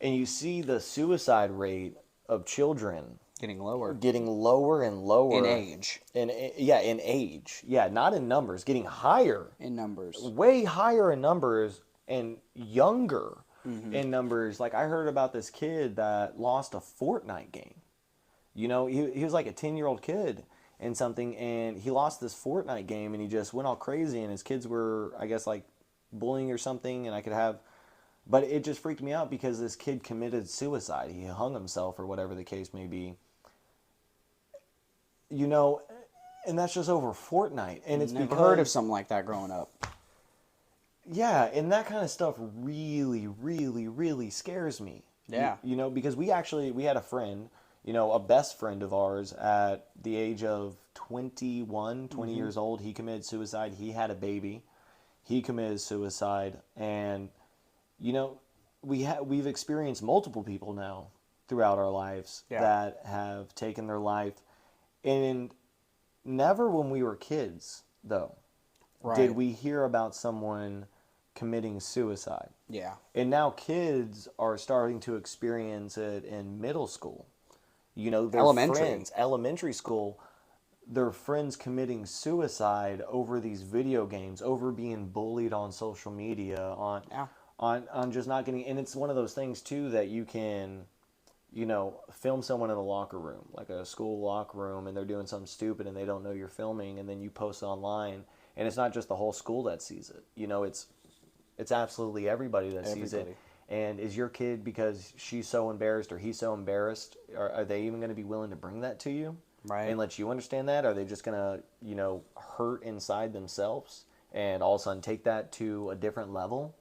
And you see the suicide rate of children Getting lower. getting lower and lower. In age. In age. Yeah, not in numbers. Getting higher. In numbers. Way higher in numbers and younger in numbers. Like, I heard about this kid that lost a Fortnite game. You know, he was like a 10-year-old kid and something, and he lost this Fortnite game, and he just went all crazy, and his kids were, I guess, like, bullying or something, and but it just freaked me out because this kid committed suicide. He hung himself or whatever the case may be. You know, and that's just over Fortnite. And it's Never because... heard of something like that growing up. Yeah, and that kind of stuff really, really, really scares me. Yeah. You know, because we had a friend, you know, a best friend of ours at the age of 21, 20 years old. He committed suicide. He had a baby. He committed suicide. And, you know, we've experienced multiple people now throughout our lives that have taken their life. And never when we were kids, though, did we hear about someone committing suicide. Yeah. And now kids are starting to experience it in middle school. You know, their elementary school, their friends committing suicide over these video games, over being bullied on social media, on just not getting... And it's one of those things, too, that you can... you know, film someone in a locker room, like a school locker room, and they're doing something stupid and they don't know you're filming, and then you post it online, and it's not just the whole school that sees it. You know, it's absolutely everybody that sees it. And is your kid, because she's so embarrassed or he's so embarrassed, are they even going to be willing to bring that to you? Right. And let you understand that? Are they just going to, you know, hurt inside themselves and all of a sudden take that to a different level?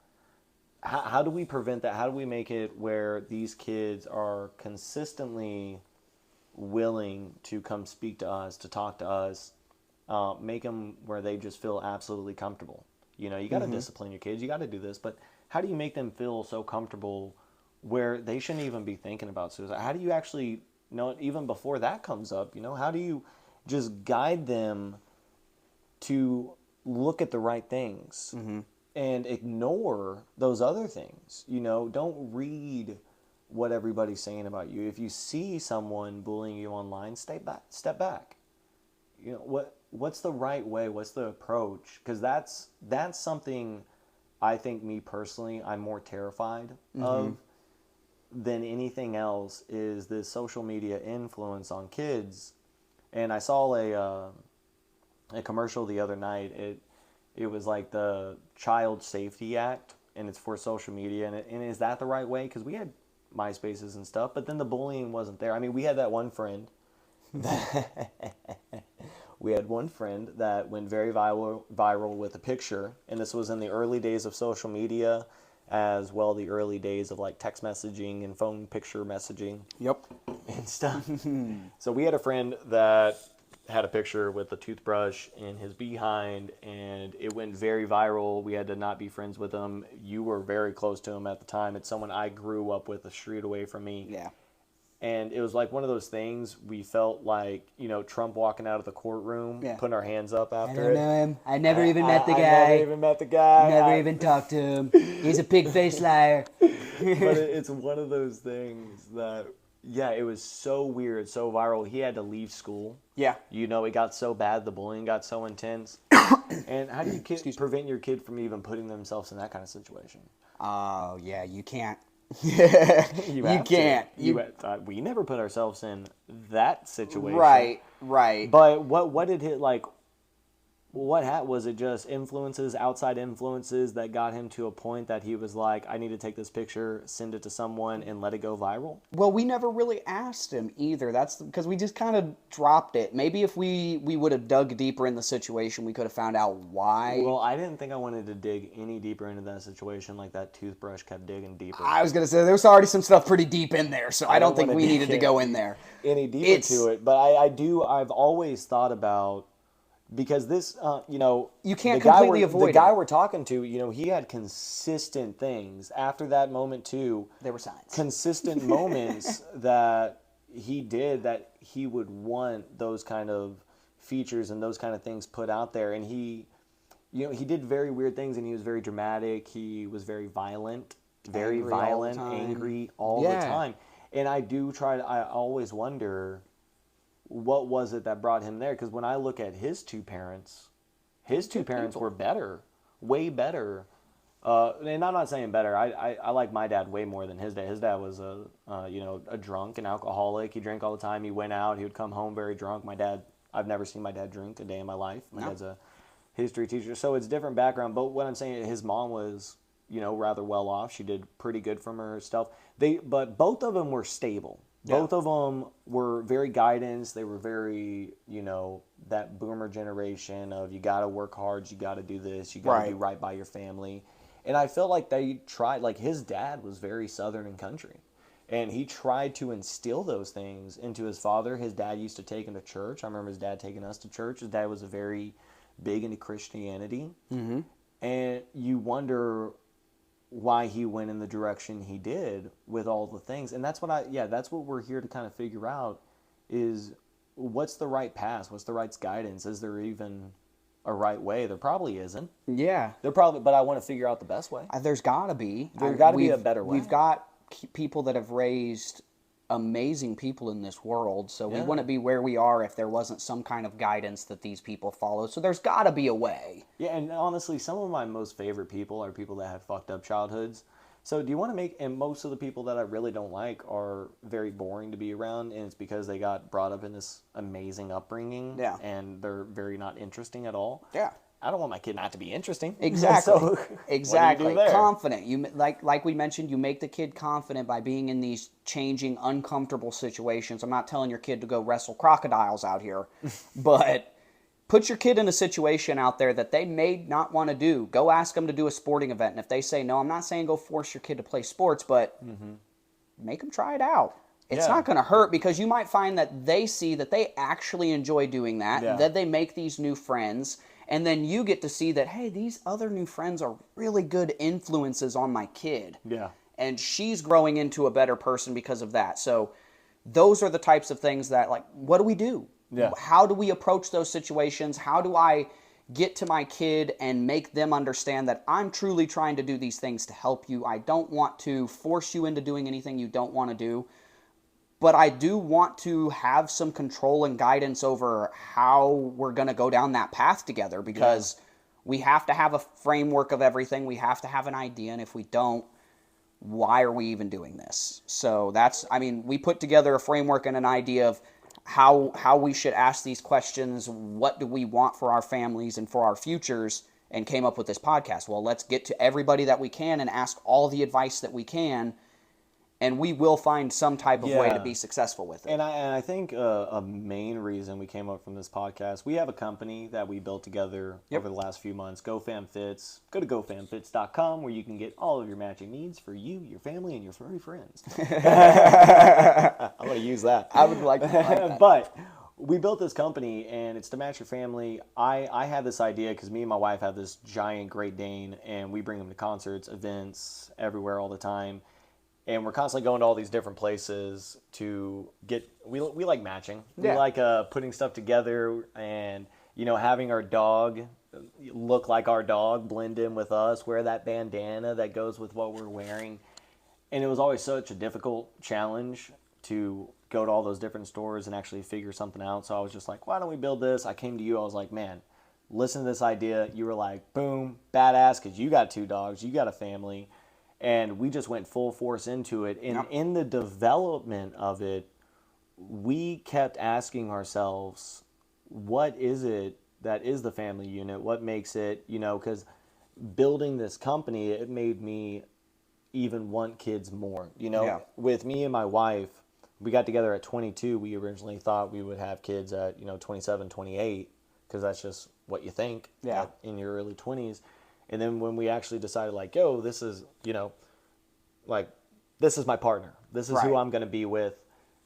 How do we prevent that? How do we make it where these kids are consistently willing to come speak to us, to talk to us, make them where they just feel absolutely comfortable? You know, you got to discipline your kids. You got to do this. But how do you make them feel so comfortable where they shouldn't even be thinking about suicide? How do you actually know it even before that comes up? You know, how do you just guide them to look at the right things? And ignore those other things. You know, don't read what everybody's saying about you. If you see someone bullying you online, step back. You know, what's the right way? What's the approach? Because that's something I think, me personally, I'm more terrified of than anything else is this social media influence on kids. And I saw a commercial the other night. It was like the Child Safety Act, and it's for social media. And is that the right way? Because we had MySpaces and stuff, but then the bullying wasn't there. I mean, we had that one friend. We had one friend that went very viral with a picture, and this was in the early days of social media, as well the early days of like text messaging and phone picture messaging. Yep. And stuff. So we had a friend that had a picture with a toothbrush in his behind, and it went very viral. We had to not be friends with him. You were very close to him at the time. It's someone I grew up with a street away from me. Yeah. And it was like one of those things, we felt like, Trump walking out of the courtroom, putting our hands up after it. I don't know him. I never even met the guy. I never even met the guy. Never even talked to him. He's a pig-faced liar. But it's one of those things that, it was so weird, so viral. He had to leave school. Yeah. It got so bad, the bullying got so intense. And how do you prevent your kid from even putting themselves in that kind of situation? Oh, yeah, you can't. You can't. We never put ourselves in that situation. Right. But what did it like? Was it just outside influences that got him to a point that he was like, I need to take this picture, send it to someone, and let it go viral? Well, we never really asked him either. That's because we just kind of dropped it. Maybe if we would have dug deeper in the situation, we could have found out why. Well, I didn't think I wanted to dig any deeper into that situation, like that toothbrush kept digging deeper. I was going to say, there was already some stuff pretty deep in there, so I don't think we needed to go in there. Any deeper to it. But I've always thought about, because this, you can't completely avoid it. The guy we're talking to, he had consistent things. After that moment, too. There were signs. Consistent moments that he did that he would want those kind of features and those kind of things put out there. And he did very weird things, and he was very dramatic. He was very violent. Angry all the time. And I always wonder, what was it that brought him there? Because when I look at his two parents were better, way better. And I'm not saying better. I like my dad way more than his dad. His dad was a drunk, an alcoholic. He drank all the time. He went out. He would come home very drunk. My dad, I've never seen my dad drink a day in my life. My dad's a history teacher, so it's a different background. But what I'm saying, his mom was, rather well off. She did pretty good from her stuff. But both of them were stable. Yeah. Both of them were very guidance. They were very, that boomer generation of, you got to work hard, you got to do this, you got to do right by your family. And I felt like they tried, like his dad was very Southern and country. And he tried to instill those things into his father. His dad used to take him to church. I remember his dad taking us to church. His dad was a very big into Christianity. Mm-hmm. And you wonder why he went in the direction he did with all the things. And that's what we're here to kind of figure out, is what's the right path? What's the right guidance? Is there even a right way? There probably isn't. Yeah. But I want to figure out the best way. There's got to be. There's got to be a better way. We've got people that have raised amazing people in this world, so we wouldn't be where we are if there wasn't some kind of guidance that these people follow. So there's got to be a way. Yeah, and honestly, some of my most favorite people are people that had fucked up childhoods. So do you want to make, and most of the people that I really don't like are very boring to be around, and it's because they got brought up in this amazing upbringing, and they're very not interesting at all. Yeah. I don't want my kid not to be interesting. Exactly. So, exactly. What do you do there? Confident. You like we mentioned, you make the kid confident by being in these changing, uncomfortable situations. I'm not telling your kid to go wrestle crocodiles out here, but put your kid in a situation out there that they may not want to do. Go ask them to do a sporting event, and if they say no, I'm not saying go force your kid to play sports, but make them try it out. It's not going to hurt, because you might find that they see that they actually enjoy doing that, that they make these new friends. And then you get to see that, hey, these other new friends are really good influences on my kid. Yeah. And she's growing into a better person because of that. So those are the types of things that, like, what do we do? Yeah. How do we approach those situations? How do I get to my kid and make them understand that I'm truly trying to do these things to help you? I don't want to force you into doing anything you don't want to do. But I do want to have some control and guidance over how we're going to go down that path together, because we have to have a framework of everything. We have to have an idea, and if we don't, why are we even doing this? So that's, I mean, we put together a framework and an idea of how we should ask these questions. What do we want for our families and for our futures? And came up with this podcast. Well, let's get to everybody that we can and ask all the advice that we can, and we will find some type of way to be successful with it. And I think a main reason we came up from this podcast, we have a company that we built together over the last few months, GoFamFits. Go to GoFamFits.com where you can get all of your matching needs for you, your family, and your furry friends. I'm going to use that. I would like that. But we built this company, and it's to match your family. I had this idea because me and my wife have this giant Great Dane, and we bring him to concerts, events, everywhere all the time. And we're constantly going to all these different places to get, we like matching. We like putting stuff together and, you know, having our dog look like our dog, blend in with us, wear that bandana that goes with what we're wearing. And it was always such a difficult challenge to go to all those different stores and actually figure something out. So I was just like, why don't we build this? I came to you, I was like, man, listen to this idea. You were like, boom, badass, because you got 2 dogs, you got a family. And we just went full force into it. And in the development of it, we kept asking ourselves, what is it that is the family unit? What makes it, you know, because building this company, it made me even want kids more. You know, with me and my wife, we got together at 22. We originally thought we would have kids at, 27, 28, because that's just what you think in your early 20s. And then when we actually decided, like, yo, this is, this is my partner. This is who I'm going to be with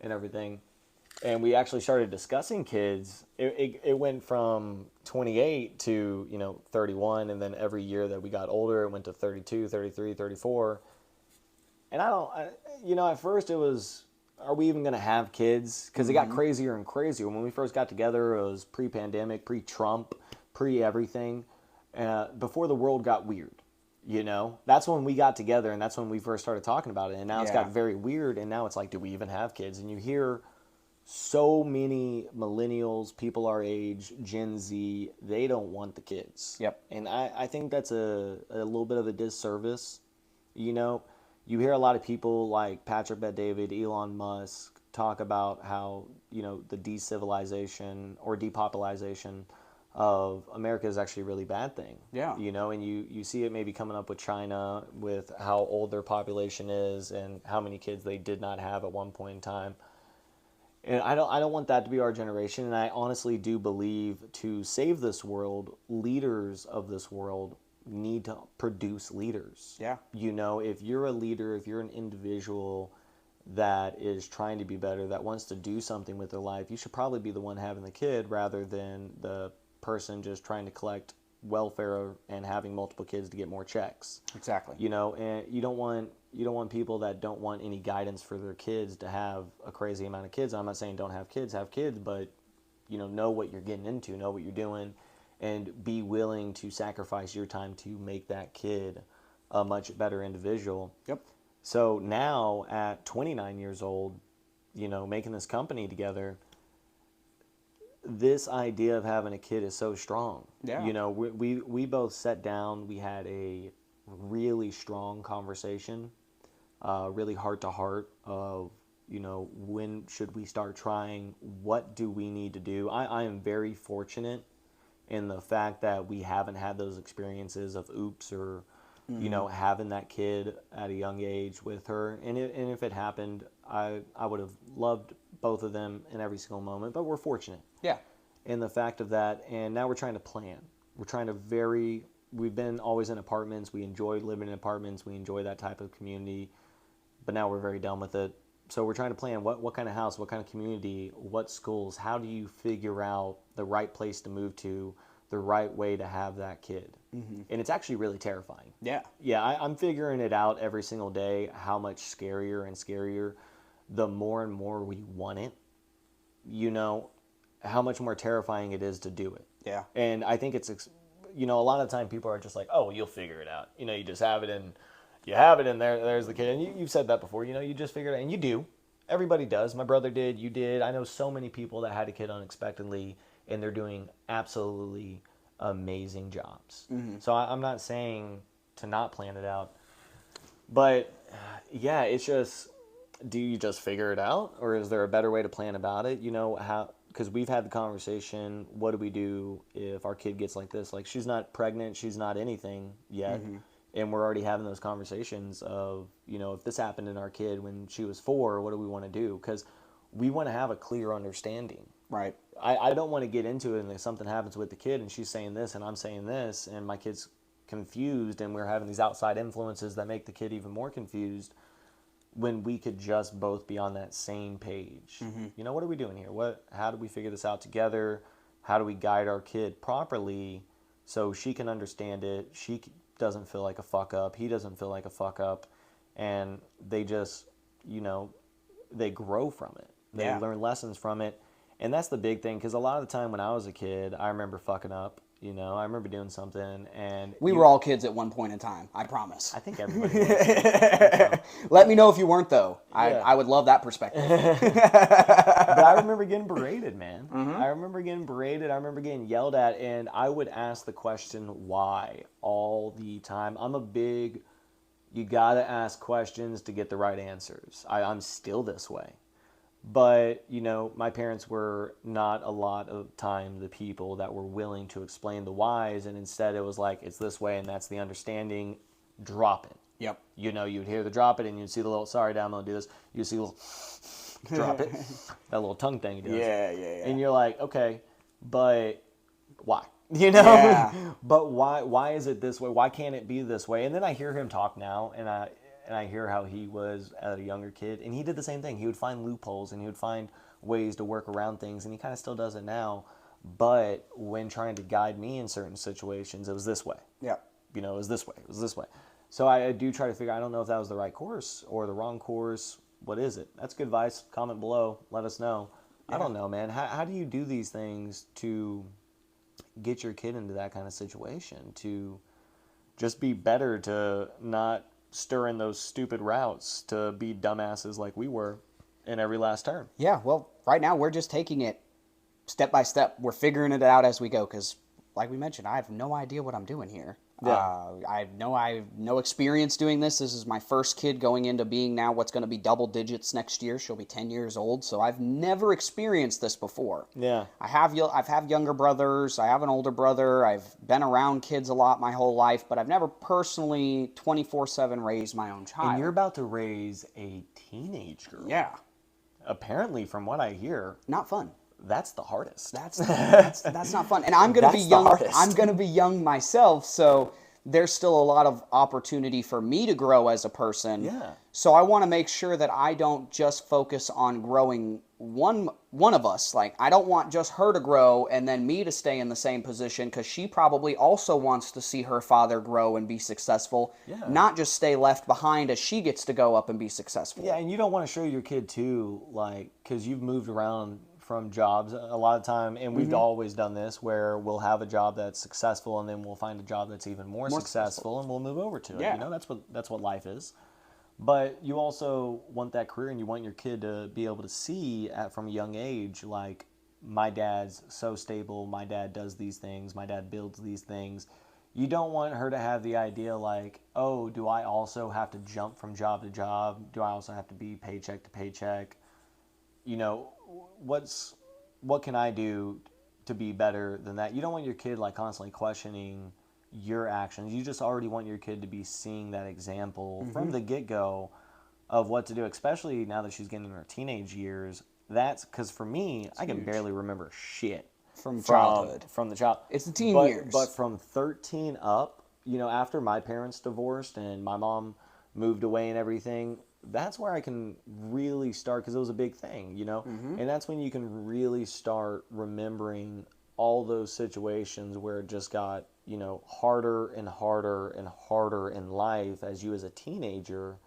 and everything. And we actually started discussing kids. It went from 28 to, 31. And then every year that we got older, it went to 32, 33, 34. And at first it was, are we even going to have kids? Because it got crazier and crazier. When we first got together, it was pre-pandemic, pre-Trump, pre-everything. Before the world got weird, that's when we got together, and that's when we first started talking about it. And now it's got very weird, and now it's like, do we even have kids? And you hear so many millennials, people our age, Gen Z, they don't want the kids. Yep. And I think that's a little bit of a disservice. You hear a lot of people like Patrick Bet-David, Elon Musk talk about how, the decivilization or depopulation of America is actually a really bad thing. Yeah. And you see it maybe coming up with China, with how old their population is and how many kids they did not have at one point in time. And I don't want that to be our generation. And I honestly do believe to save this world, leaders of this world need to produce leaders. Yeah. If you're a leader, if you're an individual that is trying to be better, that wants to do something with their life, you should probably be the one having the kid rather than the person just trying to collect welfare and having multiple kids to get more checks. Exactly. And you don't want people that don't want any guidance for their kids to have a crazy amount of kids. I'm not saying don't have kids, but know what you're getting into, know what you're doing, and be willing to sacrifice your time to make that kid a much better individual. Yep. So now at 29 years old, making this company together, this idea of having a kid is so strong. Yeah. We both sat down. We had a really strong conversation, really heart to heart of, when should we start trying? What do we need to do? I am very fortunate in the fact that we haven't had those experiences of oops or, having that kid at a young age with her. And if it happened, I would have loved both of them in every single moment, but we're fortunate. Yeah. In the fact of that, and now we're trying to plan. We're trying to we've been always in apartments. We enjoy living in apartments. We enjoy that type of community, but now we're very done with it. So we're trying to plan what kind of house, what kind of community, what schools, how do you figure out the right place to move to, the right way to have that kid. Mm-hmm. And it's actually really terrifying. Yeah. Yeah, I'm figuring it out every single day, how much scarier and scarier the more and more we want it, how much more terrifying it is to do it. Yeah. And I think it's, a lot of the time people are just like, oh, you'll figure it out. You just have it and there's the kid. And you've said that before, you just figure it out. And you do. Everybody does. My brother did. You did. I know so many people that had a kid unexpectedly, and they're doing absolutely amazing jobs. Mm-hmm. So I'm not saying to not plan it out. But yeah, it's just, do you just figure it out, or is there a better way to plan about it? You know, how, because we've had the conversation, what do we do if our kid gets like this? Like, she's not pregnant, she's not anything yet. And we're already having those conversations of, you know, if this happened in our kid when she was 4, what do we want to do? Because we want to have a clear understanding. Right. I don't want to get into it and if something happens with the kid and she's saying this and I'm saying this and my kid's confused and we're having these outside influences that make the kid even more confused, when we could just both be on that same page. You know, what are we doing here? How do we figure this out together? How do we guide our kid properly so she can understand it? She doesn't feel like a fuck up. He doesn't feel like a fuck up. And they just, you know, they grow from it. They learn lessons from it. And that's the big thing, because a lot of the time when I was a kid, I remember fucking up. You know, I remember doing something, and we were all kids at one point in time. I promise. I think everybody was. Let me know if you weren't, though. Yeah. I would love that perspective. But I remember getting berated, man. I remember getting berated. I remember getting yelled at, and I would ask the question, why, all the time. I'm a big, you gotta ask questions to get the right answers. I'm still this way. But, you know, my parents were not a lot of time the people that were willing to explain the whys, and instead it was like, it's this way and that's the understanding, drop it. Yep. You know, you'd hear the drop it and you'd see the little, sorry, Dad, I'm going to do this. You'd see a little, drop it. That little tongue thing he does. Yeah. And you're like, okay, but why? You know? Yeah. But why is it this way? Why can't it be this way? And then I hear him talk now, and I hear how he was as a younger kid, and he did the same thing. He would find loopholes, and he would find ways to work around things, and he kind of still does it now. But when trying to guide me in certain situations, it was this way. Yeah. You know, it was this way. It was this way. So I do try to figure, I don't know if that was the right course or the wrong course. What is it? That's good advice. Comment below. Let us know. Yeah. I don't know, man. How do you do these things to get your kid into that kind of situation? To just be better, to not stir in those stupid routes, to be dumbasses like we were in every last turn. Yeah, well, right now we're just taking it step by step. We're figuring it out as we go because, like we mentioned, I have no idea what I'm doing here. Yeah. I have no experience doing this. This is my first kid going into being now what's going to be double digits next year. She'll be 10 years old, so I've never experienced this before. Yeah. I've had younger brothers. I have an older brother. I've been around kids a lot my whole life, but I've never personally 24/7 raised my own child. And you're about to raise a teenage girl. Yeah. Apparently, from what I hear, Not fun. that's the hardest. That's not fun. And I'm going to be young. I'm going to be young myself, so there's still a lot of opportunity for me to grow as a person. Yeah. So I want to make sure that I don't just focus on growing one of us. Like, I don't want just her to grow and then me to stay in the same position, because she probably also wants to see her father grow and be successful, not just stay left behind as she gets to go up and be successful. Yeah, and you don't want to show your kid too, like, because you've moved around from jobs a lot of time, and we've always done this, where we'll have a job that's successful and then we'll find a job that's even more successful and we'll move over to it. Yeah. You know, that's what life is. But you also want that career, and you want your kid to be able to see from a young age, like, my dad's so stable, my dad does these things, my dad builds these things. You don't want her to have the idea like, oh, do I also have to jump from job to job? Do I also have to be paycheck to paycheck? You know, what can I do to be better than that? You don't want your kid like constantly questioning your actions. You just already want your kid to be seeing that example from the get-go of what to do, especially now that she's getting in her teenage years. That's because for me, I can barely remember shit From childhood. From the child. It's the teen years. But from 13 up, you know, after my parents divorced and my mom moved away and everything, that's where I can really start, because it was a big thing, you know? And that's when you can really start remembering all those situations where it just got, you know, harder and harder and harder in life as you as a teenager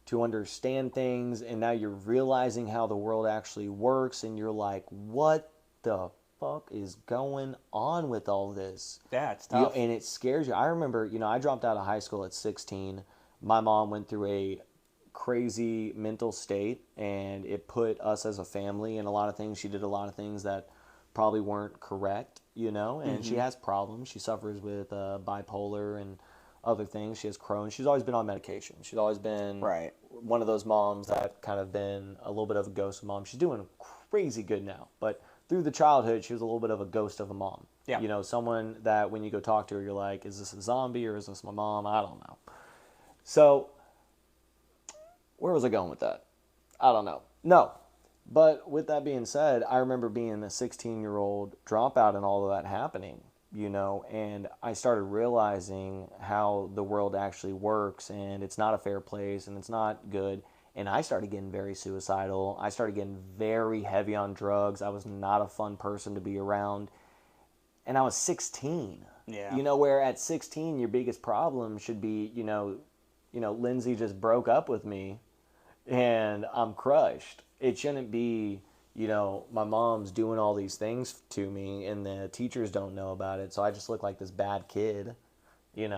to understand things, and now you're realizing how the world actually works, and you're like, what the fuck is going on with all this? That's tough. And it scares you. I remember, you know, I dropped out of high school at 16. My mom went through a crazy mental state, and it put us as a family in a lot of things. She did a lot of things that probably weren't correct, you know, and she has problems. She suffers with bipolar and other things. She has Crohn's. She's always been on medication. She's always been Right. one of those moms that kind of been a little bit of a ghost mom. She's doing crazy good now, but through the childhood, she was a little bit of a ghost of a mom. Yeah. You know, someone that when you go talk to her, you're like, is this a zombie or is this my mom? I don't know. So, where was I going with that? I don't know. No. But with that being said, I remember being a 16-year-old dropout and all of that happening, you know, and I started realizing how the world actually works, and it's not a fair place and it's not good. And I started getting very suicidal. I started getting very heavy on drugs. I was not a fun person to be around. And I was 16. Yeah. You know, where at 16 your biggest problem should be, Lindsay just broke up with me and I'm crushed. It shouldn't be, my mom's doing all these things to me and the teachers don't know about it. So I just look like this bad kid, and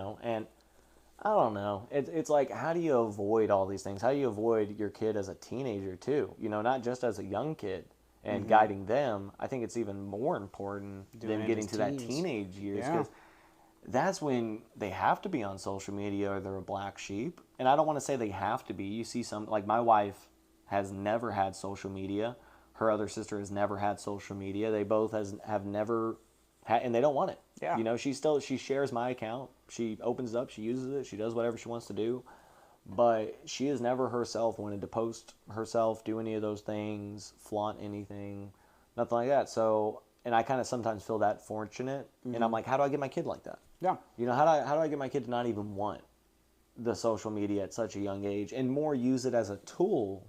I don't know. It's like, how do you avoid all these things? How do you avoid your kid as a teenager too? Not just as a young kid and guiding them. I think it's even more important than getting to that teenage years, because that's when they have to be on social media or they're a black sheep. And I don't want to say they have to be. You see some, like my wife has never had social media. Her other sister has never had social media. They both have never had, and they don't want it. Yeah. She shares my account. She opens it up. She uses it. She does whatever she wants to do. But she has never herself wanted to post herself, do any of those things, flaunt anything, nothing like that. So, and I kind of sometimes feel that fortunate. And I'm like, how do I get my kid like that? Yeah. How do I get my kid to not even want the social media at such a young age and more use it as a tool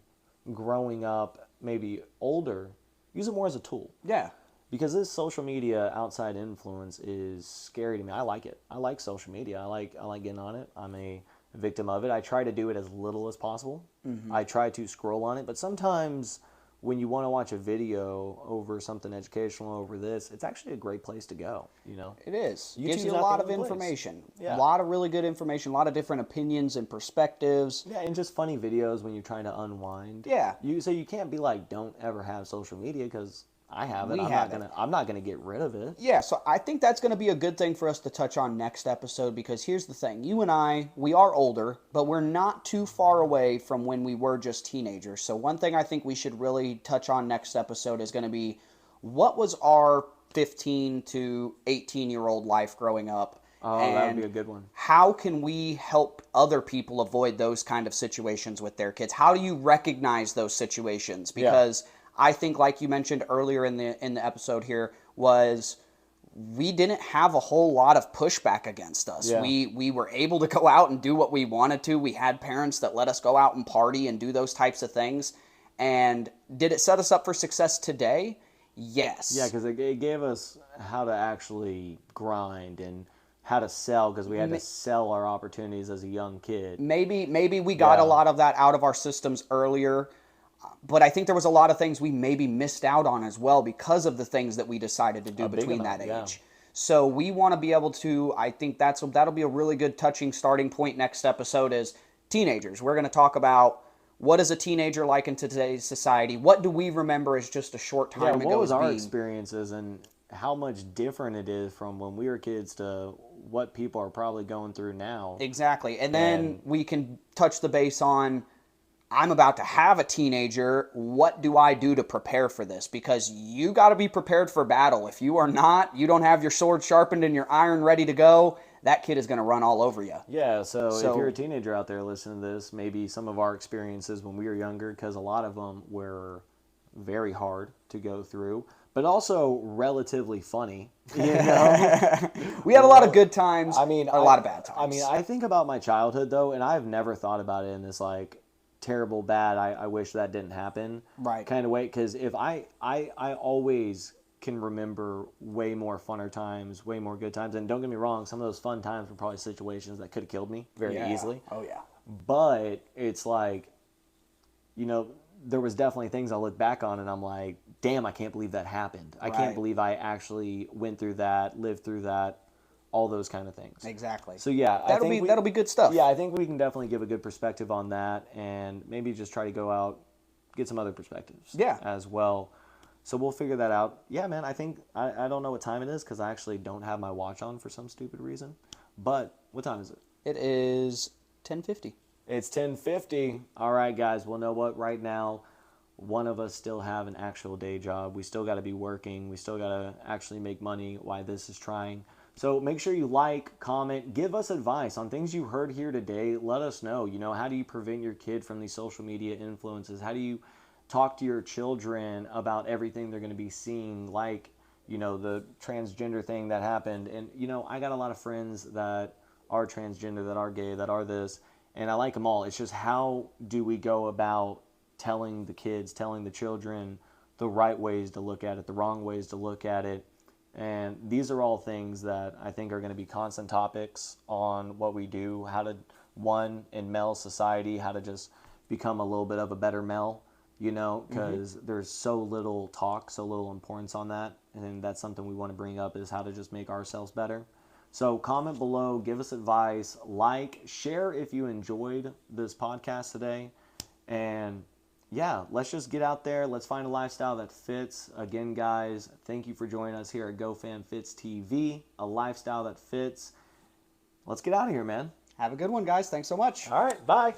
growing up, maybe older, use it more as a tool. Yeah. Because this social media outside influence is scary to me. I like it. I like social media. I like getting on it. I'm a victim of it. I try to do it as little as possible. I try to scroll on it, but sometimes when you want to watch a video over something educational, over this, it's actually a great place to go, It is. YouTube's Gives you a not lot the of only place. information. Yeah. A lot of really good information, a lot of different opinions and perspectives. Yeah, and just funny videos when you're trying to unwind. Yeah. So you can't be like, don't ever have social media, because I have it. We I'm have not gonna get rid of it. Yeah, so I think that's going to be a good thing for us to touch on next episode, because here's the thing. You and I, we are older, but we're not too far away from when we were just teenagers. So one thing I think we should really touch on next episode is going to be, what was our 15 to 18-year-old life growing up? Oh, that would be a good one. How can we help other people avoid those kind of situations with their kids? How do you recognize those situations? Because I think, like you mentioned earlier in the episode here, was we didn't have a whole lot of pushback against us. Yeah. We were able to go out and do what we wanted to. We had parents that let us go out and party and do those types of things. And did it set us up for success today? Yes. Yeah, because it gave us how to actually grind and how to sell, because we had to sell our opportunities as a young kid. Maybe we got a lot of that out of our systems earlier. But I think there was a lot of things we maybe missed out on as well because of the things that we decided to do between that age. Yeah. So we want to be able to, I think that'll be a really good touching starting point next episode, is teenagers. We're going to talk about, what is a teenager like in today's society? What do we remember as just a short time ago? What was as our being experiences and how much different it is from when we were kids to what people are probably going through now. Exactly. And then we can touch the base on, I'm about to have a teenager. What do I do to prepare for this? Because you got to be prepared for battle. If you are not, you don't have your sword sharpened and your iron ready to go, that kid is going to run all over you. Yeah, so if you're a teenager out there listening to this, maybe some of our experiences when we were younger, because a lot of them were very hard to go through, but also relatively funny. You know? We had a lot of good times, a lot of bad times. I mean, I think about my childhood, though, and I've never thought about it in this, like, terrible, bad, I wish that didn't happen kind of way. Because if I always can remember way more funner times, way more good times. And don't get me wrong, some of those fun times were probably situations that could have killed me very easily. Oh, yeah. But it's like, there was definitely things I look back on and I'm like, damn, I can't believe that happened. I can't believe I actually went through that, lived through that, all those kind of things. Exactly. So yeah, that'll be good stuff. Yeah, I think we can definitely give a good perspective on that, and maybe just try to go out, get some other perspectives. As well. So we'll figure that out. Yeah, man. I think I don't know what time it is because I actually don't have my watch on for some stupid reason. But what time is it? It is 10:50. It's 10:50. All right, guys. Well, know what? Right now, one of us still have an actual day job. We still got to be working. We still got to actually make money while this is trying. So make sure you like, comment, give us advice on things you heard here today. Let us know. How do you prevent your kid from these social media influences? How do you talk to your children about everything they're going to be seeing, like, the transgender thing that happened? And, I got a lot of friends that are transgender, that are gay, that are this, and I like them all. It's just, how do we go about telling the kids, telling the children the right ways to look at it, the wrong ways to look at it? And these are all things that I think are going to be constant topics on what we do, how to, in male society, how to just become a little bit of a better male, because there's so little talk, so little importance on that. And that's something we want to bring up, is how to just make ourselves better. So comment below, give us advice, like, share if you enjoyed this podcast today. And yeah, let's just get out there. Let's find a lifestyle that fits. Again, guys, thank you for joining us here at GoFamFitsTV, a lifestyle that fits. Let's get out of here, man. Have a good one, guys. Thanks so much. All right, bye.